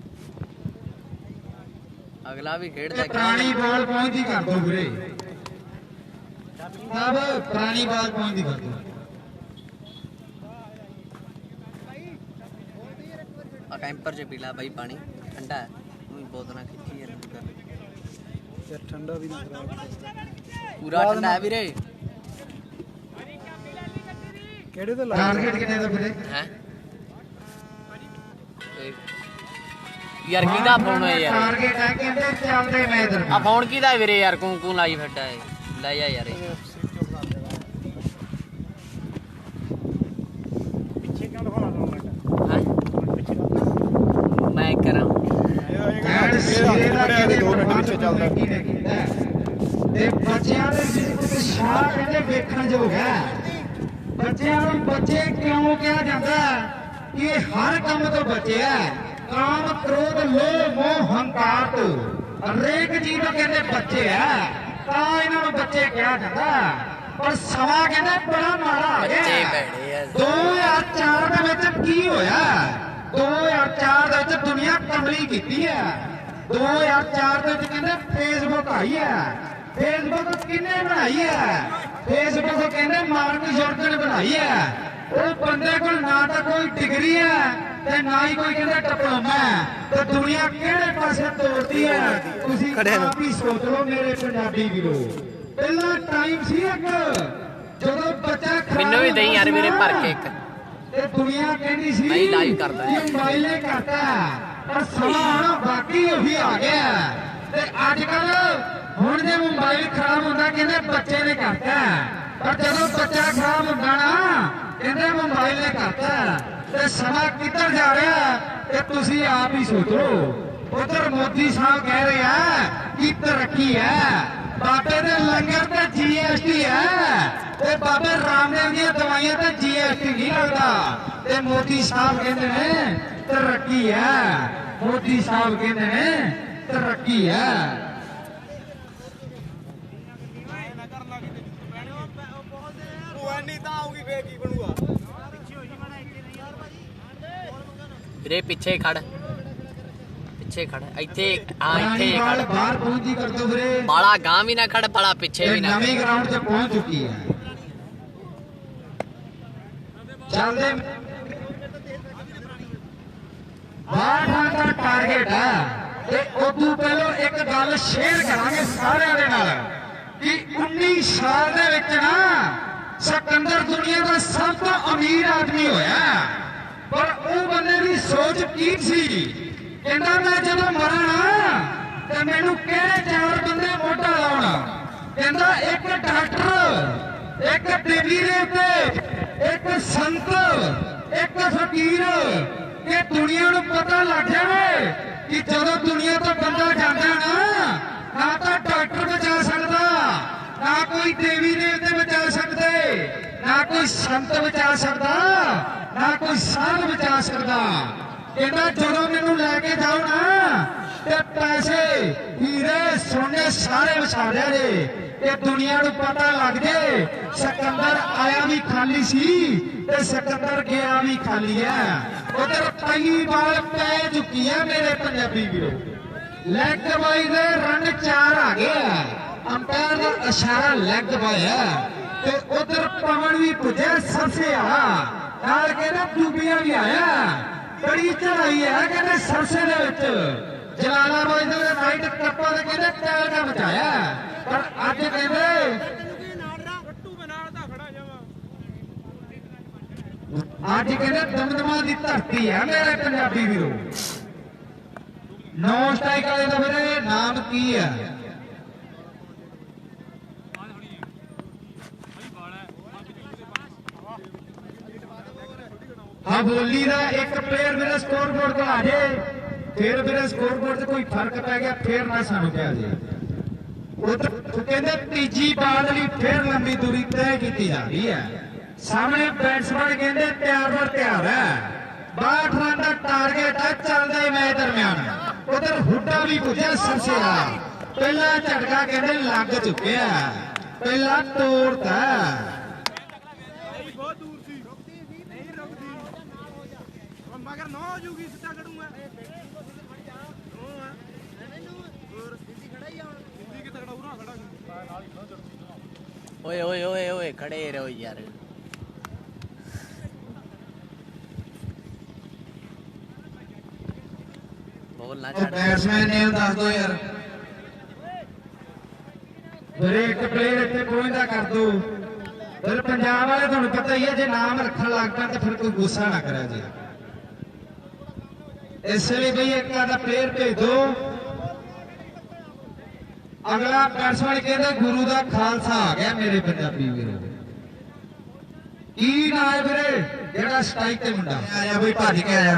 ਅਗਲਾ ਵੀ ਖੇਡਦਾ ਪੁਰਾਣੀ ਬਾਲ ਪਹੁੰਚਦੀ ਕਰ ਦੋ ਵੀਰੇ ਸਭ ਪੁਰਾਣੀ ਬਾਲ ਪਹੁੰਚਦੀ ਕਰ ਦੋ ਆ ਕੈਂਪਰ ਚ ਪੀਲਾ ਬਾਈ ਪਾਣੀ ਠੰਡਾ ਹੈ ਉਹ ਬਹੁਤ ਨਾ ਖਿੱਚੀ ਯਾਰ ਯਾਰ ਠੰਡਾ ਵੀ ਨਾ ਕਰਾ ਪੂਰਾ ਠੰਡਾ ਹੈ ਵੀਰੇ ਕਿਹੜੇ ਤੇ ਟਾਰਗੇਟ ਕਿੰਨੇ ਦਾ ਵੀਰੇ ਹੈ ਯਾਰ ਕਿਹਦਾ ਫੋਨ ਹੈ ਯਾਰ ਟਾਰਗੇਟ ਹੈ ਕਹਿੰਦੇ ਚੱਲਦੇ ਮੈਚ ਆ ਫੋਨ ਕਿਹਦਾ ਵੀਰੇ ਯਾਰ ਕੂੰ ਲਾਈ ਫਿਰਦਾ ਹੈ ਲੈ ਜਾ ਯਾਰ ਪਿੱਛੇ ਕਿਉਂ ਦਿਖਾਉਣਾ ਟੂਰਨਾਮੈਂਟ ਮੈਂ ਕਰਾਂ ਇਹ 2 ਮਿੰਟ ਪਿੱਛੇ ਚੱਲਦਾ ਤੇ ਬੱਚਿਆਂ ਦੇ ਵਿੱਚ ਉਤਸ਼ਾਹ ਕਹਿੰਦੇ ਵੇਖਣ ਯੋਗ ਹੈ ਬੱਚਿਆਂ ਨੂੰ ਬੱਚੇ ਕਿਉਂ ਕਿਹਾ ਜਾਂਦਾ ਕਿ ਇਹ ਹਰ ਕੰਮ ਤੋਂ ਬਚੇ ਹੈ ਕਾਮ ਕ੍ਰੋਧ ਲੋਭ ਮੋਹ ਹੰਕਾਰ ਤੋਂ ਹਰੇਕ ਚੀਜ਼ ਤੋਂ ਕਹਿੰਦੇ ਬੱਚੇ ਹੈ ਤਾਂ ਇਹਨਾਂ ਨੂੰ ਬੱਚੇ ਕਿਹਾ ਜਾਂਦਾ ਪਰ ਸਮਾਂ ਕਹਿੰਦੇ ਬੜਾ ਮਾੜਾ ਆ ਬੱਚੇ ਗਿਆ ਭੈੜੇ ਆ 2004 ਦੇ ਵਿੱਚ ਕੀ ਹੋਇਆ 2004 ਦੇ ਵਿੱਚ ਦੁਨੀਆ ਕਮਲੀ ਕੀਤੀ ਹੈ 2004 ਦੇ ਵਿੱਚ ਕਹਿੰਦੇ ਫੇਸਬੁੱਕ ਆਈ ਹੈ ਫੇਸਬੁੱਕ ਕਿਹਨੇ ਬਣਾਈ ਹੈ ਫੇਸਬੁੱਕ ਕਹਿੰਦੇ ਮਾਰਕ ਜ਼ੁਕਰਬਰਗ ਨੇ ਬਣਾਈ ਹੈ ਉਹ ਬੰਦੇ ਕੋਲ ਨਾ ਤਾਂ ਕੋਈ ਡਿਗਰੀ ਹੈ ਤੇ ਨਾ ਹੀ ਕੋਈ ਕਹਿੰਦਾ ਡਿਪਲੋਮਾ ਹੈ ਤੇ ਦੁਨੀਆ ਕਿਹੜੇ ਪਾਸੇ ਤੋੜਦੀ ਹੈ ਤੁਸੀਂ ਆਪ ਹੀ ਸੋਚ ਲਓ ਮੇਰੇ ਪੰਜਾਬੀ ਵੀਰੋ ਪਹਿਲਾ ਟਾਈਮ ਸੀ ਇੱਕ ਜਦੋਂ ਬੱਚਾ ਮੈਨੂੰ ਵੀ ਦੇਈ ਯਾਰ ਵੀਰੇ ਭਰ ਕੇ ਇੱਕ ਤੇ ਦੁਨੀਆ ਕਹਿੰਦੀ ਸੀ ਨਹੀਂ ਲਾਈਵ ਕਰਦਾ ਇਹ ਮੋਬਾਈਲ ਨੇ ਕਰਤਾ ਪਰ ਸਮਾਂ ਹੁਣ ਬਾਕੀ ਉਹੀ ਆ ਗਿਆ ਤੇ ਅੱਜ ਕੱਲ ਹੁਣ ਜੇ ਮੋਬਾਈਲ ਖਰਾਬ ਹੁੰਦਾ ਕਹਿੰਦੇ ਬੱਚੇ ਨੇ ਕਰਤਾ ਪਰ ਜਦੋਂ ਬੱਚਾ ਖਰਾਬ ਹੁੰਦਾ ਨਾ ਕਹਿੰਦੇ ਮੋਬਾਈਲ ਨੇ ਕਰਤਾ ਤੇ ਸਮਾਂ ਕਿੱਧਰ ਜਾ ਰਿਹਾ ਤੇ ਤੁਸੀਂ ਆਪ ਹੀ ਸੋਚੋ ਉਧਰ ਮੋਦੀ ਸਾਹਿਬ ਕਹਿ ਰਹੇ ਆ ਕਿ ਤਰੱਕੀ ਹੈ ਬਾਬੇ ਦੇ ਲੰਗਰ ਤੇ GST ਹੈ ਤੇ ਬਾਬੇ ਰਾਮਦੇਵ ਦੀਆਂ ਦਵਾਈਆਂ ਤੇ GST ਨਹੀਂ ਲੱਗਦਾ ਤੇ ਮੋਦੀ ਸਾਹਿਬ ਕਹਿੰਦੇ ਨੇ ਤਰੱਕੀ ਹੈ ਮੋਦੀ ਸਾਹਿਬ ਕਹਿੰਦੇ ਨੇ ਤਰੱਕੀ ਹੈ ਵੀਰੇ ਪਿੱਛੇ ਖੜ ਇੱਥੇ ਹਾਂ ਇੱਥੇ ਖੜ ਬਾਹਰ ਪਹੁੰਚੀ ਕਰ ਦੋ ਵੀਰੇ ਬਾਲਾ ਗਾਂ ਵੀ ਨਾ ਖੜ ਬਾਲਾ ਪਿੱਛੇ ਵੀ ਇਹ ਨਾ ਨਵੀਂ ਗਰਾਊਂਡ 'ਚ ਪਹੁੰਚ ਚੁੱਕੀ ਹੈ ਚੱਲਦੇ 62 ਦਾ ਟਾਰਗੇਟ ਹੈ ਤੇ ਉਦੋਂ ਪਹਿਲਾਂ ਇੱਕ ਗੱਲ ਸ਼ੇਅਰ ਕਰਾਂਗੇ ਸਾਰਿਆਂ ਦੇ ਨਾਲ ਕਿ 19 ਸਾਲ ਦੇ ਵਿੱਚ ਨਾ ਸਿਕੰਦਰ ਦੁਨੀਆ ਦਾ ਸਭ ਤੋਂ ਅਮੀਰ ਆਦਮੀ ਹੋਇਆ ਪਰ ਉਹ ਬੰਦੇ ਦੀ ਸੋਚ ਕੀ ਸੀ ਕਹਿੰਦਾ ਮੈਂ ਜਦੋਂ ਮਰਾਂ ਤੇ ਮੈਨੂੰ ਕਿਹੜੇ 4 ਬੰਦੇ ਮੋਢਾ ਲਾਉਣਾ ਕਹਿੰਦਾ ਇੱਕ ਡਾਕਟਰ ਇੱਕ ਟੀਵੀ ਦੇ ਉੱਤੇ ਇੱਕ ਸੰਤ ਇੱਕ ਫਕੀਰ ਕਿ ਦੁਨੀਆ ਨੂੰ ਪਤਾ ਲੱਗ ਜਾਵੇ ਕਿ ਜਦੋਂ ਦੁਨੀਆ ਤੋਂ ਬੰਦਾ ਜਾਂਦਾ ਨਾ ਤਾਂ ਡਾਕਟਰ ਬਚਾ ਸਕਦਾ ਨਾ ਕੋਈ ਦੇਵੀ ਦੇਵਤੇ ਬਚਾ ਸਕਦੇ ਨਾ ਕੋਈ ਸੰਤ ਬਚਾ ਸਕਦਾ ਨਾ ਕੋਈ ਸਾਧ ਬਚਾ ਸਕਦਾ ਕਹਿੰਦਾ ਜਦੋਂ ਮੈਨੂੰ ਲੈ ਕੇ ਜਾਓ ਨਾ ਤੇ ਪੈਸੇ ਹੀਰੇ ਸੋਨੇ ਸਾਰੇ ਵਿਛਾ ਦਿਆ ਜੇ ਇਹ ਦੁਨੀਆ ਨੂੰ ਪਤਾ ਲੱਗ ਜੇ ਸਿਕੰਦਰ ਆਇਆ ਵੀ ਖਾਲੀ ਸੀ ਤੇ ਸਿਕੰਦਰ ਗਿਆ ਵੀ ਖਾਲੀ ਹੈ। ਉਧਰ ਪਈ ਬਾਲ ਪੈ ਚੁੱਕੀ ਹੈ ਮੇਰੇ ਪੰਜਾਬੀ ਵੀਰੋ। ਲੈਗ ਬਾਈ ਦੇ ਰਨ 4 ਆ ਗਏ। ਅੰਪਾਇਰ ਦਾ ਇਸ਼ਾਰਾ ਲੈਗ ਬਾਈ ਹੈ। ਤੇ ਉਧਰ ਪਵਨ ਵੀ ਪੁੱਜਿਆ ਸਰਸੇ ਵਾਲਾ ਨਾਲ ਕਹਿੰਦਾ ਟੂਬੀਆਂ ਵੀ ਆਇਆ। ਬੜੀ ਚੜਾਈ ਹੈ ਕਹਿੰਦੇ ਸਰਸੇ ਦੇ ਵਿੱਚ। ਜਲਾਲਾਬਾਦ ਦੇ ਨਾਈਟ ਕੱਪਾਂ ਦੇ ਕਹਿੰਦੇ ਟੈਲਕਾ ਮਚਾਇਆ। ਪਰ ਅੱਜ ਕਹਿੰਦੇ ਅੱਜ ਕਹਿੰਦੇ ਦਮਦਮਾ ਦੀ ਧਰਤੀ ਹੈ ਮੇਰੇ ਪੰਜਾਬੀ ਵੀਰੋ। 9 ਸਟ੍ਰਾਈਕ ਵਾਲੇ ਦਾ ਵੀਰੇ ਨਾਮ ਕੀ ਹੈ? ਹਾਂ ਬੋਲੀ ਦਾ ਇੱਕ ਪਲੇਅਰ ਮੇਰੇ ਸਕੋਰ ਬੋਰਡ ਤੇ ਆ ਜੇ, ਫਿਰ ਮੇਰੇ ਸਕੋਰ ਬੋਰਡ ਤੇ ਕੋਈ ਫਰਕ ਪੈ ਗਿਆ ਫਿਰ ਨਾ ਸਾਨੂੰ ਕਿਹਾ ਜੇ। ਉਹ ਕਹਿੰਦੇ ਤੀਜੀ ਬਾਲ ਲਈ ਫਿਰ ਲੰਬੀ ਦੂਰੀ ਤੈਅ ਕੀਤੀ ਜਾ ਰਹੀ ਹੈ। ਸਾਹਮਣੇ ਬੈਟਸਮੈਨ ਕਹਿੰਦੇ ਤਿਆਰ ਬਰ ਤਿਆਰ ਹੈ। 62 ਰਨ ਦਾ ਟਾਰਗੇਟ ਹੈ ਚੱਲਦੇ ਮੈਚ ਦਰਮਿਆਨ। ਉਧਰ ਹੁੱਡਾ ਵੀ ਪੁੱਜਿਆ ਸਰਸੇਰਾ। ਪਹਿਲਾ ਝਟਕਾ ਕਹਿੰਦੇ ਲੱਗ ਚੁੱਕਿਆ, ਪਹਿਲਾ ਤੋੜਤਾ। ਬਹੁਤ ਦੂਰ ਸੀ ਨਹੀਂ ਰੁਕਦੀ ਮਗਰ ਨਾ ਹੋ ਜੂਗੀ ਸਿੱਧਾ ਖੜੂਗਾ ओए ओए ओए ओए खड़े रहो यार। बोलना बैट्समैन ने दस दो यार ਵੀਰੇ ਇੱਕ ਪਲੇਅਰ ਇੱਥੇ ਪਹੁੰਚਦਾ ਕਰ ਦੋ। ਫਿਰ ਪੰਜਾਬ ਵਾਲੇ ਤੁਹਾਨੂੰ ਪਤਾ ਹੀ ਹੈ ਜੇ ਨਾਮ ਰੱਖਣ ਲੱਗ ਪੈਣ ਤਾਂ ਫਿਰ ਕੋਈ ਗੁੱਸਾ ਨਾ ਕਰਿਆ ਜੀ। ਇਸ ਲਈ ਬਈ ਇੱਕ ਆधा ਪਲੇਅਰ ਭੇਜ ਦੋ। ਅਗਲਾ ਬੈਟਸਮੈਨ ਕਹਿੰਦੇ ਗੁਰੂ ਦਾ ਖਾਲਸਾ ਆ ਗਿਆ ਮੇਰੇ ਪੰਜਾਬੀ ਵੀਰੋ। ਕੀ ਨਾਂ ਹੈ ਵੀਰੇ ਜਿਹੜਾ ਸਟ੍ਰਾਈਕ ਤੇ ਮੁੰਡਾ ਆਇਆ ਬਈ ਭੱਜ ਕੇ ਆਇਆ?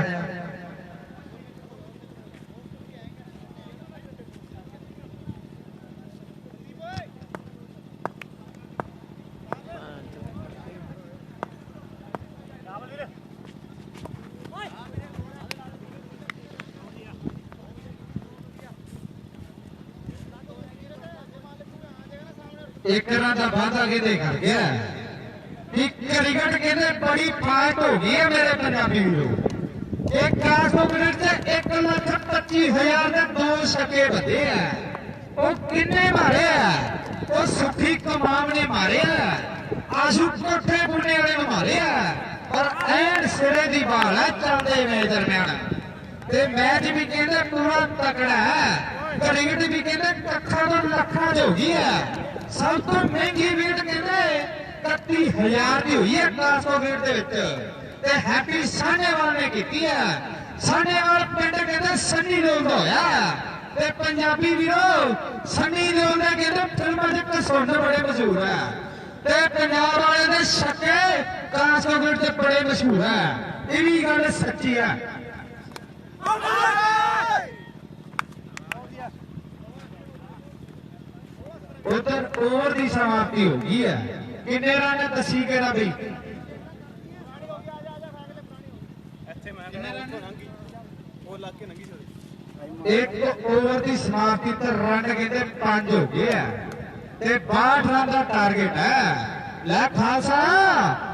एक रन का वादा कहते कर गया। क्रिकेट कहते बड़ी फाइट हो गई है मेरे पंजाबी लोग। एक खास मिनट से 1,25,000 के 2 छक्के बजे है। वो किन्ने मारे है? वो सुखी कमाम ने मारे है, आशू कोठे बुने वाले मारे है। और एंड सिरे की बाल है चलते मैच दरम्यान। ते मैच भी कहते पूरा तकड़ा है। क्रिकेट भी कहते कखा तो लखा हो गई है। सब तो महंगी वेट कहते 31,000 की हुई है क्लासो वेट दे विच। ते हैप्पी सानेवाल ने की है। सानेवाल पिंड कहते सनी देओल दा होया। ते पंजाबी वीरो सनी देओल ने कहते फिल्मां च कसौंड बड़े मशहूर है। ते पंजाब वाले दे छक्के क्लासो वेट ते बड़े मशहूर है। ये भी गल सच्ची है। उधर ओवर की समाप्ति हो गई है। किन्ने रन दसी के बी एक ओवर की समाप्ति तो रन कहते 5 हो गए है। 62 रन का टारगेट है। लै खालसा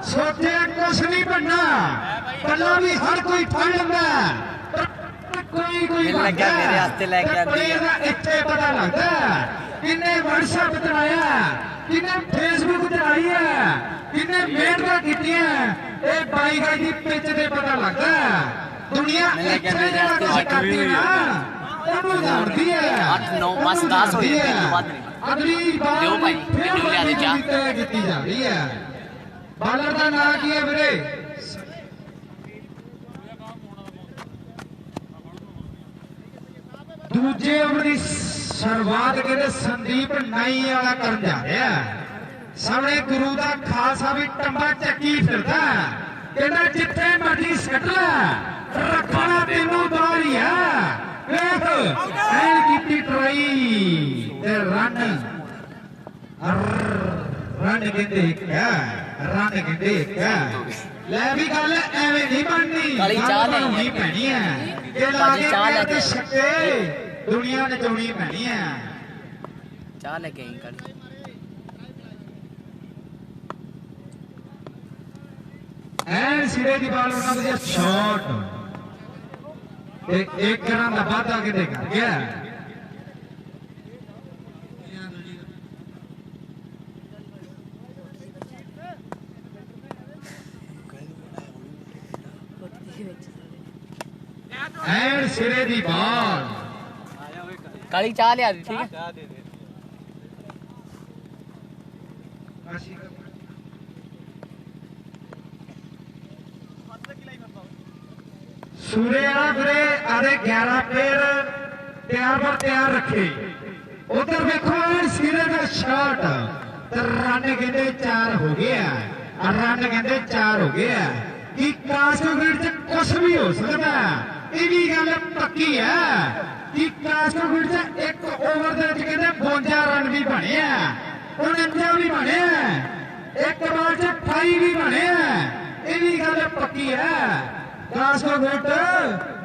सोचे कुछ नहीं बनना, पल्ला भी हर कोई फड़ लेंदा। कोई इतने पता लगता किन्ने व्हाट्सएप चलाया, किन्ने फेसबुक चलाई है, किन्ने मेहनत की है। बाई गई की पिच से पता लगता दुनिया अगली बार की जा रही है। बालर का नाम की है वीरे? दूजे ओवर की शुरुआत कहते संदीप नाई वाला कर जा रहा है। सामने गुरु का खालसा भी टंबा चक्की फिरता कहना जिथे मर्जी सट ला रखना तेनों बाहर ही है। की ट्राई रन रन कहते रन कहते लै भी गल एवं नहीं बननी पैनी है। छक्के दुनिया ने चौड़ी पैनी है। चाह लेके आई कल ਐਨ ਸਿਰੇ ਦੀ ਬਾਲ ਉਹਨਾਂ ਦਾ ਸ਼ਾਟ ਤੇ ਇੱਕ ਰਨ ਦਾ ਵਾਧਾ ਕਿਤੇ ਕਰ ਗਿਆ। ਐਨ ਸਿਰੇ ਦੀ ਬਾਲ ਕਾਲੀ ਚਾਹ ਲਿਆ ਦੀ ਠੀਕ ਹੈ। ਚਾਹ ਦੇ ਦੇ ਸੂਰੇ ਵਾਲਾ ਵੀਰੇ ਆਦੇ 11 ਪਲੇਅਰ ਤਿਆਰ ਬਰ ਤਿਆਰ ਰੱਖੇ। ਉਧਰ ਵੇਖੋ ਐਨ ਸਿਰੇ ਦਾ ਸ਼ਾਟ ਤੇ ਰਨ ਕਹਿੰਦੇ 4 ਹੋ ਗਏ ਆ। ਰਨ ਕਹਿੰਦੇ 4 ਹੋ ਗਏ ਆ। ਕਿ ਕਾਸਕੋਗੇਟ ਚ ਕੁਝ ਵੀ ਹੋ ਸਕਦਾ, ਇਹ ਵੀ ਗੱਲ ਪੱਕੀ ਹੈ ਕਿ ਕਾਸਕੋਗੇਟ ਚ ਇੱਕ ਓਵਰ ਦੇ ਵਿੱਚ ਕਹਿੰਦੇ 52 ਰਨ ਵੀ ਬਣੇ ਆ, 49 ਵੀ ਬਣੇ ਆ, ਇੱਕ ਬਾਲ ਚ 28 ਵੀ ਬਣੇ ਆ। ਇਹ ਵੀ ਗੱਲ ਪੱਕੀ ਹੈ। ਕਾਸਕੋਗੇਟ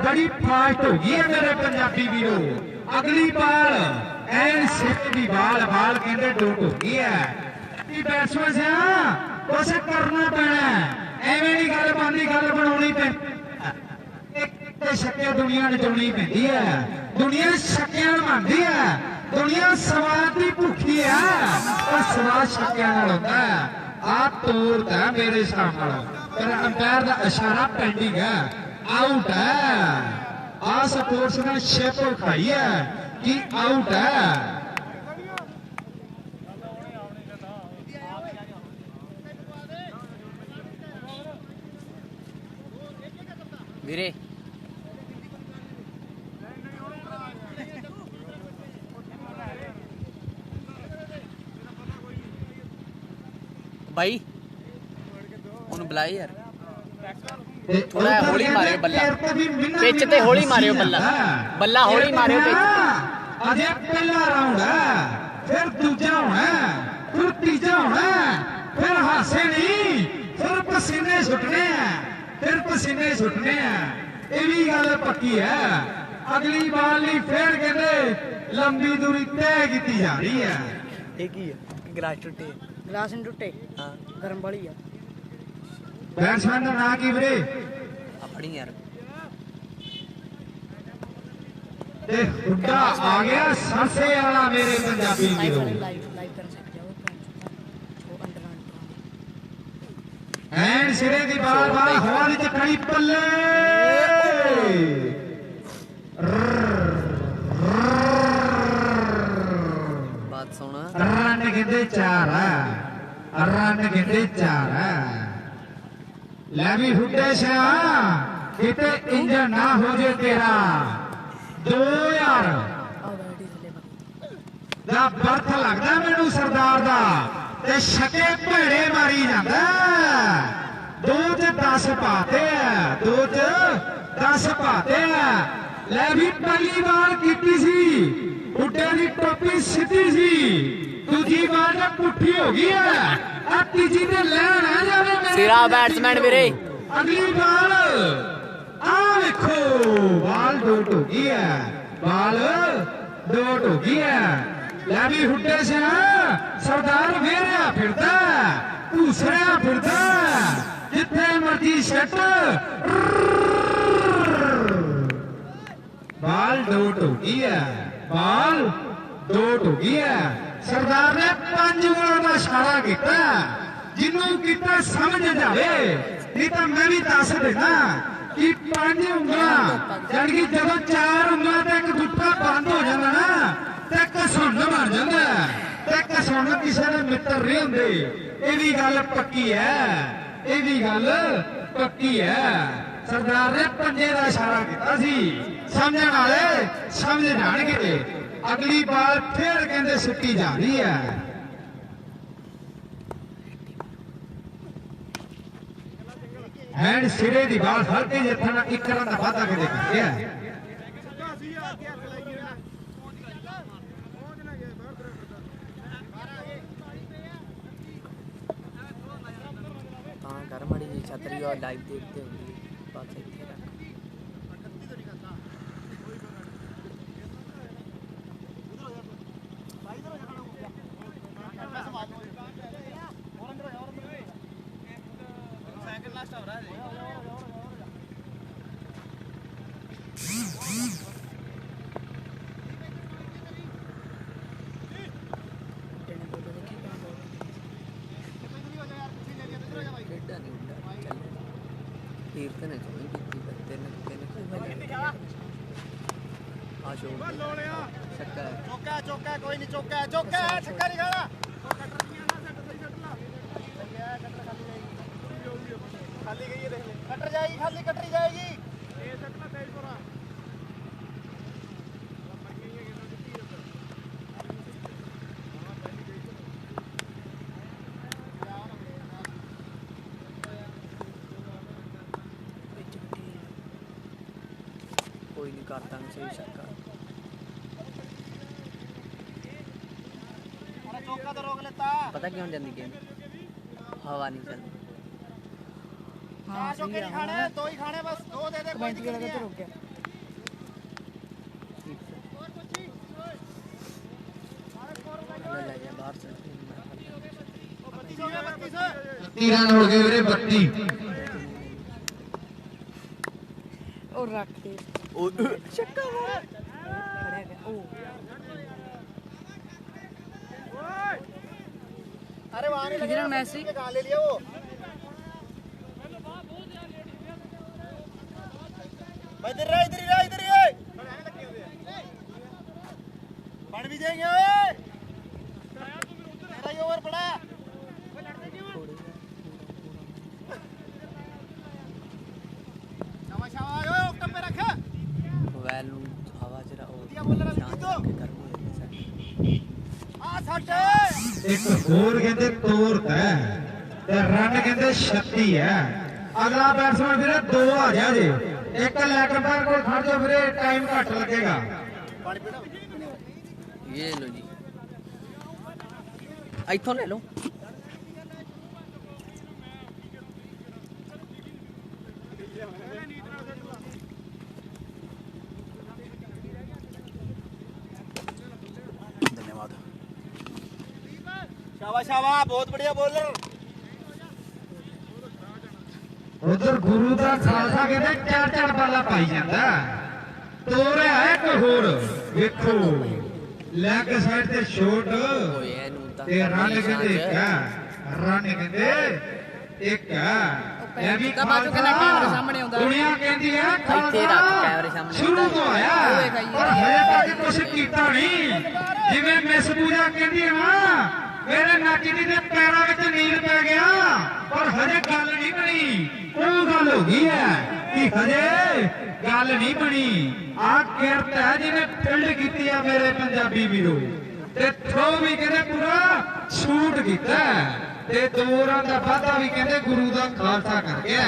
ਬੜੀ ਫਾਸਟ ਹੋ ਗਈ ਹੈ ਮੇਰੇ ਪੰਜਾਬੀ ਵੀਰੋ। ਅਗਲੀ ਬਾਲ ਐਨ ਸਿੱਧੀ ਦੀ ਬਾਲ ਕਹਿੰਦੇ ਡੋਟ ਹੋ ਗਈ ਹੈ ਕਿ ਬੈਟਸਮੈਨ ਸਿਆ ਕੁਛ ਕਰਨਾ ਪੈਣਾ, ਐਵੇਂ ਦੀ ਗੱਲ ਬਣਦੀ, ਗੱਲ ਬਣਾਉਣੀ ਪੈਂਦੀ। ਇੱਕ ਤੇ ਛੱਕੇ ਦੁਨੀਆ ਨਚਾਉਣੀ ਪੈਂਦੀ ਹੈ। ਦੁਨੀਆ ਛੱਕਿਆਂ ਨਾਲ ਬਣਦੀ ਹੈ। ਦੁਨੀਆ ਸਵਾਦ ਦੀ ਭੁੱਖੀ ਹੈ, ਪਰ ਸਵਾਦ ਛੱਕਿਆਂ ਨਾਲ ਹੁੰਦਾ ਹੈ। ਆ ਤੋੜਦਾ ਮੇਰੇ ਹਿਸਾਬ ਨਾਲ, ਪਰ ਅੰਪਾਇਰ ਦਾ ਇਸ਼ਾਰਾ ਪੈਂਡਿੰਗ ਹੈ, ਆਊਟ ਹੈ। ਆ ਸਪੋਰਟਸ ਨੇ ਸ਼ਿਪ ਖਾਈ ਹੈ ਕਿ ਆਊਟ ਹੈ। ਵੀਰੇ ਬਾਈ ਉਹਨੂੰ ਬੁਲਾ ਯਾਰ, ਥੋੜਾ ਹੌਲੀ ਮਾਰਿਓ ਬੱਲਾ, ਪਿੱਚ ਤੇ ਹੌਲੀ ਮਾਰਿਓ ਬੱਲਾ, ਬੱਲਾ ਹੌਲੀ ਮਾਰਿਓ ਪਿੱਚ। ਅਜੇ ਪਹਿਲਾ ਰਾਉਂਡ ਹੈ, ਫਿਰ ਦੂਜਾ ਹੋਣਾ, ਫਿਰ ਤੀਜਾ ਹੋਣਾ, ਫਿਰ ਹਾਸੇ ਨਹੀਂ, ਫਿਰ ਪਸੀਨੇ ਸੁੱਟਣੇ ਆ, ਫਿਰ ਪਸੀਨੇ ਸੁੱਟਣੇ ਆ। ਇਹ ਵੀ ਗੱਲ ਪੱਕੀ ਹੈ। ਅਗਲੀ ਬਾਲ ਲਈ ਫੇਰ ਕਹਿੰਦੇ ਲੰਬੀ ਦੂਰੀ ਤੈਅ ਕੀਤੀ ਜਾ ਰਹੀ ਹੈ। ਇਹ ਕੀ ਹੈ? ਗਲਾਸ ਟੁੱਟੇ, ਗਲਾਸ ਨਹੀਂ ਟੁੱਟੇ, ਹਾਂ ਗਰਮ ਵਾਲੀ ਆ। ਬੈਟਸਮੈਨ ਦਾ ਨਾਂ ਕੀ ਵੀਰੇ? ਆਪਣੀ ਯਾਰ ਤੇ ਹੁੱਡਾ ਆ ਗਿਆ ਸਰਸੇ ਵਾਲਾ ਮੇਰੇ ਪੰਜਾਬੀ ਵੀਰੋ। ਲਾਈਵ ਕਰ ਸਕਦੇ ਹੋ ਉਹ ਅੰਡਰ ਐਨ ਸਿਰੇ ਦੀ ਬਾਲ ਹਵਾ ਵਿੱਚ ਖੜੀ ਪੱਲੇ। ਬਾਤ ਸੁਣ, ਰਨ ਕਹਿੰਦੇ 4 ਹੈ, ਰਨ ਕਹਿੰਦੇ 4 ਹੈ। ਲੈ ਵੀ ਹੁੱਡੇ ਸਿਆ ਕਿਤੇ ਇੰਜਣ ਨਾ ਹੋ ਜੇ ਤੇਰਾ। 2000 ਦਾ ਬਰਥ ਲੱਗਦਾ ਮੈਨੂੰ ਸਰਦਾਰ ਦਾ, ਤੇ ਛਕੇ ਭੇੜੇ ਮਾਰੀ ਜਾਂਦਾ। 2 ਚ 10 ਪਾਤੇ ਆ, 2 ਚ 10 ਪਾਤੇ ਆ। ਲੈ ਵੀ ਪਹਿਲੀ ਵਾਰ ਕੀਤੀ ਸੀ, ਹੁੱਡੇ ਦੀ ਟੋਪੀ ਸਿੱਧੀ ਸੀ, ਦੂਜੀ ਵਾਰ ਤਾਂ ਪੁੱਠੀ ਹੋ ਗਈ ਹੈ। ਆ ਤੀਜੀ ਤੇ ਲੈਣ ਆ ਜਾਵੇ ਮੇਰੇ ਸਿਰਾ ਬੈਟਸਮੈਨ ਵੀਰੇ। ਅਗਲੀ ਬਾਲ ਆ ਵੇਖੋ, ਬਾਲ ਡੋਟ ਹੋ ਗਈ ਹੈ, ਬਾਲ ਡੋਟ ਹੋ ਗਈ ਹੈ। ਲੈ ਵੀ ਹੁੱਡੇ ਸਿਆ ਸਰਦਾਰ ਵੇਰਿਆ ਫਿਰਦਾ, ਧੂਸਰਿਆ ਫਿਰਦਾ, ਜਿੱਥੇ ਮਰਜੀ ਸੱਟ। ਬਾਲ ਡੋਟ ਹੋ ਗਈ ਹੈ, ਬਾਲ ਡੋਟ ਹੋ ਗਈ ਹੈ। ਸਰਦਾਰ ਨੇ 5 ਉਂਗਲਾਂ ਦਾ ਇਸ਼ਾਰਾ ਕੀਤਾ, ਜਿਹਨੂੰ ਕੀਤਾ ਸਮਝ ਜਾਵੇ, ਨਹੀਂ ਤਾਂ ਮੈਂ ਵੀ ਦੱਸ ਦਿੰਦਾ ਕਿ 5 ਉਂਗਲਾਂ ਜਾਨੀ ਕਿ ਜਦੋਂ 4 ਉਂਗਲਾਂ ਤੇ ਇੱਕ ਗੁੱਠਾ ਬੰਦ ਹੋ ਜਾਂਦਾ ਨਾ ਤੇ ਘਸੁੰਨ ਬਣ ਜਾਂਦਾ, ਤੇ ਘਸੁੰਨ ਕਿਸੇ ਦੇ ਮਿੱਤਰ ਨਹੀਂ ਹੁੰਦੇ। ਇਹ ਵੀ ਗੱਲ ਪੱਕੀ ਹੈ, ਇਹ ਵੀ ਗੱਲ ਪੱਕੀ ਹੈ। ਸਰਦਾਰ ਨੇ 5 ਦਾ ਇਸ਼ਾਰਾ ਕੀਤਾ ਸੀ, ਸਮਝਣ ਵਾਲੇ ਸਮਝ ਜਾਣਗੇ। ਅਗਲੀ ਬਾਲ ਫੇਰ ਕਹਿੰਦੇ ਸਿੱਟੀ ਜਾ ਰਹੀ ਹੈ। ਐਂਡ ਸਿਰੇ ਦੀ ਬਾਲ ਹਲਕੇ ਜਿਹੇ ਥਾਂ 1 ਰਨ ਦਾ ਵਾਧਾ ਕਿਤੇ ਕਰ ਗਿਆ। ਤਾਂ ਕਰ ਮਾੜੀ ਜੀ ਛਤਰੀ ਔਰ ਲਾਈਵ ਦੇਖਦੇ ਹੁੰਦੀ ਬਸ ਇੱਥੇ ਰੱਖ। ਸਾਈਕਲ ਲਾਸਟ ਹੋ ਰਿਹਾ ਤੇ ਨੇ ਚੋਈ ਕੀਤੀ ਤਿੰਨ ਆ ਸ਼ੋਰ ਲੋਲਿਆ ਛੱਕਾ ਚੌਕਾ ਚੌਕਾ ਕੋਈ ਨਹੀਂ ਚੌਕਾ ਚੌਕਾ ਛੱਕਾ ਨਹੀਂ ਖਾਣਾ ਖਾਲੀ ਗਈ ਦੇਖ ਲੈ ਕਟਰ ਜਾਏਗੀ ਖਾਲੀ ਕਟਰੀ ਜਾਏਗੀ ਇਹ ਸੱਟਣਾ ਤੇਜਪੁਰਾ ਕੋਈ ਨਹੀਂ ਕਰਦਾ ਸਹੀ ਛੱਕਾ ਚੌਕਾ ਤਾਂ ਰੋਕ ਲੈਤਾ ਪਤਾ ਕਿਉਂ ਜਾਂਦੀ ਗੇਮ ਹਵਾ ਨਹੀਂ ਚੱਲਦੀ ਚਾਰ ਚੌਕੇ ਨਹੀਂ ਖਾਣੇ ਦੋ ਹੀ ਖਾਣੇ ਬਸ ਦੋ ਦੇ ਦੇ ਕੋਈ ਕਮੈਂਟ ਵਾਲਾ ਕਿੱਥੇ ਰੁਕ ਗਿਆ ਲੈ ਜਾ ਬਾਹਰ ਚੱਲ 32 ਰਨ ਹੋ ਗਏ ਵੀਰੇ 32 ਉਹ ਰੱਖ ਦੇ ਉਹ ਛੱਕਾ ਮਾਰ ਖੜਿਆ ਗਿਆ ਉਹ अरे वहां नहीं किधर मैसी कहां ले लिया वो भाई इधर ही बन भी जाएंगे ओए मेरा ये ओवर पड़ा शाबाश शाबाश ओए ऑक्टम पे रख ਮੋਬਾਈਲ ਨੂੰ ਹਵਾ ਚ ਰਹੋ दिया बोल रहा है तो आ सट ਇੱਕ ਹੋਰ ਕਹਿੰਦੇ ਤੋਰਤਾ ਤੇ ਰਨ ਕਹਿੰਦੇ 36 ਹੈ ਅਗਲਾ ਬੈਟਸਮੈਨ ਵੀਰੇ 2 ਆ ਗਿਆ ਜੀ ਇੱਕ ਲੈਗ ਪੈਰ ਕੋਲ ਖੜ ਜਾ ਵੀਰੇ ਟਾਈਮ ਘੱਟ ਲੱਗੇਗਾ ਇਹ ਲੋ ਜੀ ਇੱਥੋਂ ਲੈ ਲਓ ਧੰਨਵਾਦ शाबाश शाबाश बहुत बढ़िया बॉलर ਉਧਰ ਗੁਰੂ ਦਾ ਖਾਲਸਾ ਕਹਿੰਦੇ ਚਾਰ ਬਾਲਾ ਪਾਈ ਜਾਂਦਾ ਤੋਰਿਆ ਇੱਕ ਹੋਰ ਵੇਖੋ ਲੈਗ ਸਾਈਡ ਤੇ ਸ਼ੋਟ ਓਏ ਇਹਨੂੰ ਤਾਂ ਤੇ ਰਨ ਕਹਿੰਦੇ ਰਨ ਕਹਿੰਦੇ ਇੱਕ ਇਹ ਵੀ ਤਾਂ ਬਾਜੂ ਕਹਿੰਦਾ ਕੈਮਰੇ ਸਾਹਮਣੇ ਆਉਂਦਾ ਦੁਨੀਆ ਕਹਿੰਦੀ ਹੈ ਇੱਥੇ ਰੱਖ ਕੈਮਰੇ ਸਾਹਮਣੇ ਸ਼ੁਰੂ ਤੋਂ ਆਇਆ ਪਰ ਹਜੇ ਤੱਕ ਕੁਝ ਕੀਤਾ ਨਹੀਂ ਜਿਵੇਂ ਮਿਸ ਪੂਜਾ ਕਹਿੰਦੀ ਹੈ ਨਾ ਮੇਰੇ ਨੱਕ ਦੀ ਤੇ ਪੈਰਾਂ ਵਿੱਚ ਨੀਲ ਪੈ ਗਿਆ ਪਰ ਹਜੇ ਗੱਲ ਨਹੀਂ ਬਣੀ ਉਹ ਗੱਲ ਹੋ ਗਈ ਹੈ ਕਿ ਹਜੇ ਗੱਲ ਨਹੀਂ ਬਣੀ ਆ ਕਿਰਤ ਹੈ ਜਿਹਨੇ ਫੀਲਡ ਕੀਤੀ ਆ ਮੇਰੇ ਪੰਜਾਬੀ ਵੀਰੋ ਤੇ ਥਰੋ ਵੀ ਕਹਿੰਦੇ ਪੂਰਾ ਸ਼ੂਟ ਕੀਤਾ ਤੇ 2 ਰਨ ਦਾ ਵਾਧਾ ਵੀ ਕਹਿੰਦੇ ਗੁਰੂ ਦਾ ਖਾਲਸਾ ਕਰ ਗਿਆ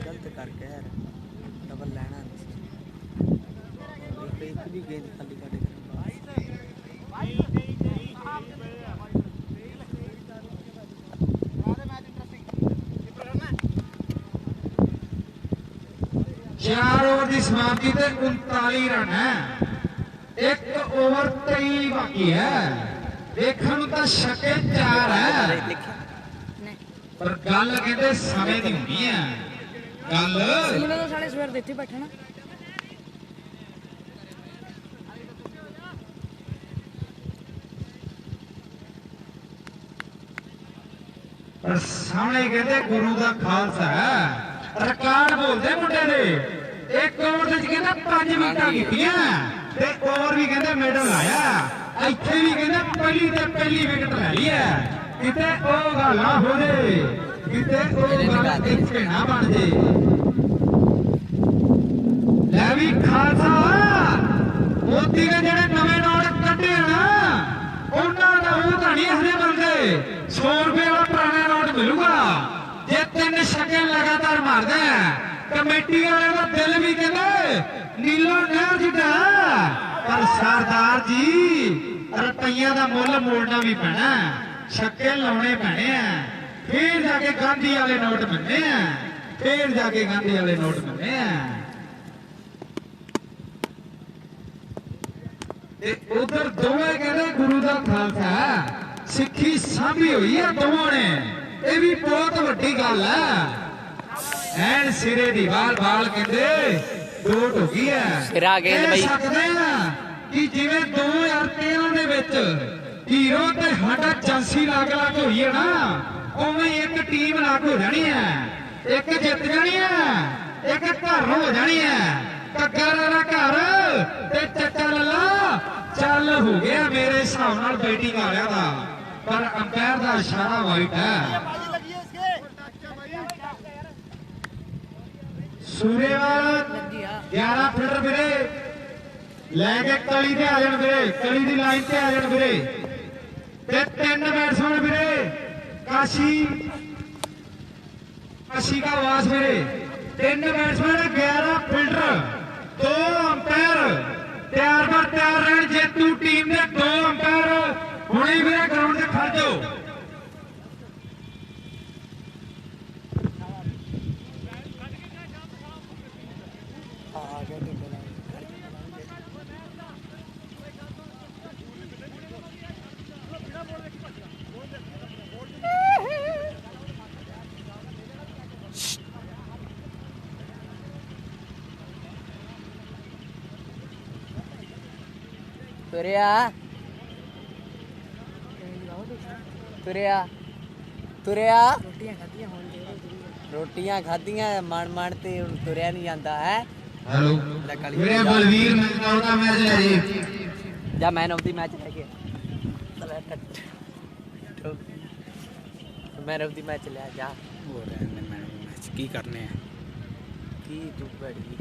ਗਲਤ ਕਰਕੇ ਯਾਰ ਡਬਲ ਲੈਣਾ ਨਹੀਂ ਇੱਕ ਵੀ ਗੇਂਦ ਖਾਲੀ ਕੱਢ ਕੇ चार ओवर की समाप्ति ते 39 रन है एक ओवर 23 बाकी है देखने ਨੂੰ ਤਾਂ ਛੱਕੇ 4 ਹੈ ਨਹੀਂ ਪਰ ਗੱਲ ਕਹਿੰਦੇ ਸਮੇਂ ਦੀ ਹੁੰਦੀ ਹੈ ਗੱਲ ਇਹਨਾਂ ਦਾ ਸਾਲੇ ਸਵੇਰ ਦੇ ਇੱਥੇ ਬੈਠੇ ਨਾ ਪਰ ਸਾਹਮਣੇ ਕਹਿੰਦੇ ਗੁਰੂ ਦਾ ਖਾਲਸਾ ਹੈ ਰਿਕਾਰਡ ਬੋਲਦੇ ਮੁੰਡੇ ਦੇ ਇੱਕ ਓਵਰ ਦੇ ਵਿੱਚ ਕਹਿੰਦੇ 5 ਵਿਕਟਾਂ ਕੀਤੀਆਂ ਤੇ ਓਵਰ ਵੀ ਕਹਿੰਦੇ ਮਿਡਲ ਆਇਆ ਇੱਥੇ ਵੀ ਕਹਿੰਦੇ ਪਹਿਲੀ ਤੇ ਪਹਿਲੀ ਵਿਕਟ ਲੈ ਲਈ ਹੈ ਕਿਤੇ ਉਹ ਗੱਲ ਨਾ ਹੋ ਜੇ ਕਿਤੇ ਉਹ ਗੱਲ ਇੱਥੇ ਨਾ ਬਣ ਜੇ ਲੈ ਵੀ ਖਾਲਸਾ ਮੋਦੀ ਨੇ ਜਿਹੜੇ ਨਵੇਂ ਨੋਟ ਕੱਢੇ ਨਾ ਉਹਨਾਂ ਦਾ ਉਹ ਤਾਂ ਨਹੀਂ ਹਜੇ ਬਣਦੇ 100 ਰੁਪਏ ਵਾਲਾ ਪੁਰਾਣਾ ਨੋਟ ਮਿਲੂਗਾ ਜੇ 3 ਛੱਕੇ ਲਗਾਤਾਰ ਮਾਰਦਾ ਕਮੇਟੀ ਵਾਲਿਆਂ ਦਾ ਦਿਲ ਵੀ ਕਹਿੰਦੇ ਨੀਲੋ ਨਹਿਰ ਜਿੱਡਾ ਪਰ ਸਰਦਾਰ ਜੀ ਰੁਪਈਆਂ ਦਾ ਮੁੱਲ ਮੋੜਨਾ ਵੀ ਪੈਣਾ ਛੱਕੇ ਲਾਉਣੇ ਪੈਣੇ ਆ ਫੇਰ ਜਾ ਕੇ ਗਾਂਧੀ ਵਾਲੇ ਨੋਟ ਮਿਲਨੇ ਆ ਫੇਰ ਜਾ ਕੇ ਗਾਂਧੀ ਵਾਲੇ ਨੋਟ ਮਿਲਨੇ ਆ ਤੇ ਉਧਰ ਦੋਵੇਂ ਕਹਿੰਦੇ ਗੁਰੂ ਦਾ ਖਾਲਸਾ ਸਿੱਖੀ ਸਾਂਭੀ ਹੋਈ ਆ ਦੋਵਾਂ ਨੇ ਇਹ ਵੀ ਬਹੁਤ ਵੱਡੀ ਗੱਲ ਆ ਐਨ ਸਿਰੇ ਦੀ ਬਾਲ ਕਹਿੰਦੇ ਡੋਟ ਹੋ ਗਈ ਹੈ ਸਿਰਾ ਗੇਂਦ ਬਈ ਸਕਦੇ ਆ ਕਿ ਜਿਵੇਂ 2013 ਦੇ ਵਿੱਚ ਹੀਰੋ ਤੇ ਸਾਡਾ ਚਾਂਸੀ ਲੱਗ ਹੋਈ ਹੈ ਨਾ, ਉਵੇਂ ਹੀ ਇੱਕ ਟੀਮ ਲੱਗ ਹੋ ਜਾਣੀ ਹੈ, ਇੱਕ ਜਿੱਤ ਜਾਣੀ ਹੈ, ਇੱਕ ਘਰ ਹੋ ਜਾਣੀ ਹੈ। ਕੱਗਰ ਵਾਲਾ ਘਰ ਤੇ ਚੱਕਾ ਲੱਲਾ ਚੱਲ ਹੋ ਗਿਆ ਮੇਰੇ ਹਿਸਾਬ ਨਾਲ ਬੈਟਿੰਗ ਵਾਲਿਆਂ ਦਾ, ਪਰ ਅੰਪਾਇਰ ਦਾ ਇਸ਼ਾਰਾ ਵਾਈਟ ਹੈ। ਸੂਰੇਵਾਲ 11 ਫੀਲਡਰ ਵੀਰੇ ਲੈ ਕੇ ਕਲੀ ਤੇ ਆ ਜਾਣ ਵੀਰੇ, ਕਲੀ ਦੀ ਲਾਈਨ ਤੇ ਆ ਜਾਣ ਵੀਰੇ, ਤੇ 3 ਬੈਟਸਮੈਨ ਵੀਰੇ काशी का वास मेरे, 3 बैट्समैन 11 फील्डर 2 अंपायर तैयार पर तैयार रहन। जेतू टीम ने 2 अंपायर हुणे मेरे ग्राउंड से खड़ जाओ। ਤੁਰਿਆ ਤੁਰਿਆ ਤੁਰਿਆ ਰੋਟੀਆਂ ਖਾਧੀਆਂ ਮਣ ਮਣ ਤੇ ਹੁਣ ਤੁਰਿਆ ਨਹੀਂ ਜਾਂਦਾ ਹੈ। हेलो मेरे बलवीर मैच का मैच ले जी, ਜਾ ਮੈਨ ਆਫ ਦੀ ਮੈਚ ਲੈ ਕੇ ਮੈਨ ਆਫ ਦੀ ਮੈਚ ਲੈ ਜਾ। ਹੋ ਰਹੇ ਨੇ ਮੈਚ ਕੀ ਕਰਨੇ ਆ ਕੀ ਤੂੰ ਬੜੀ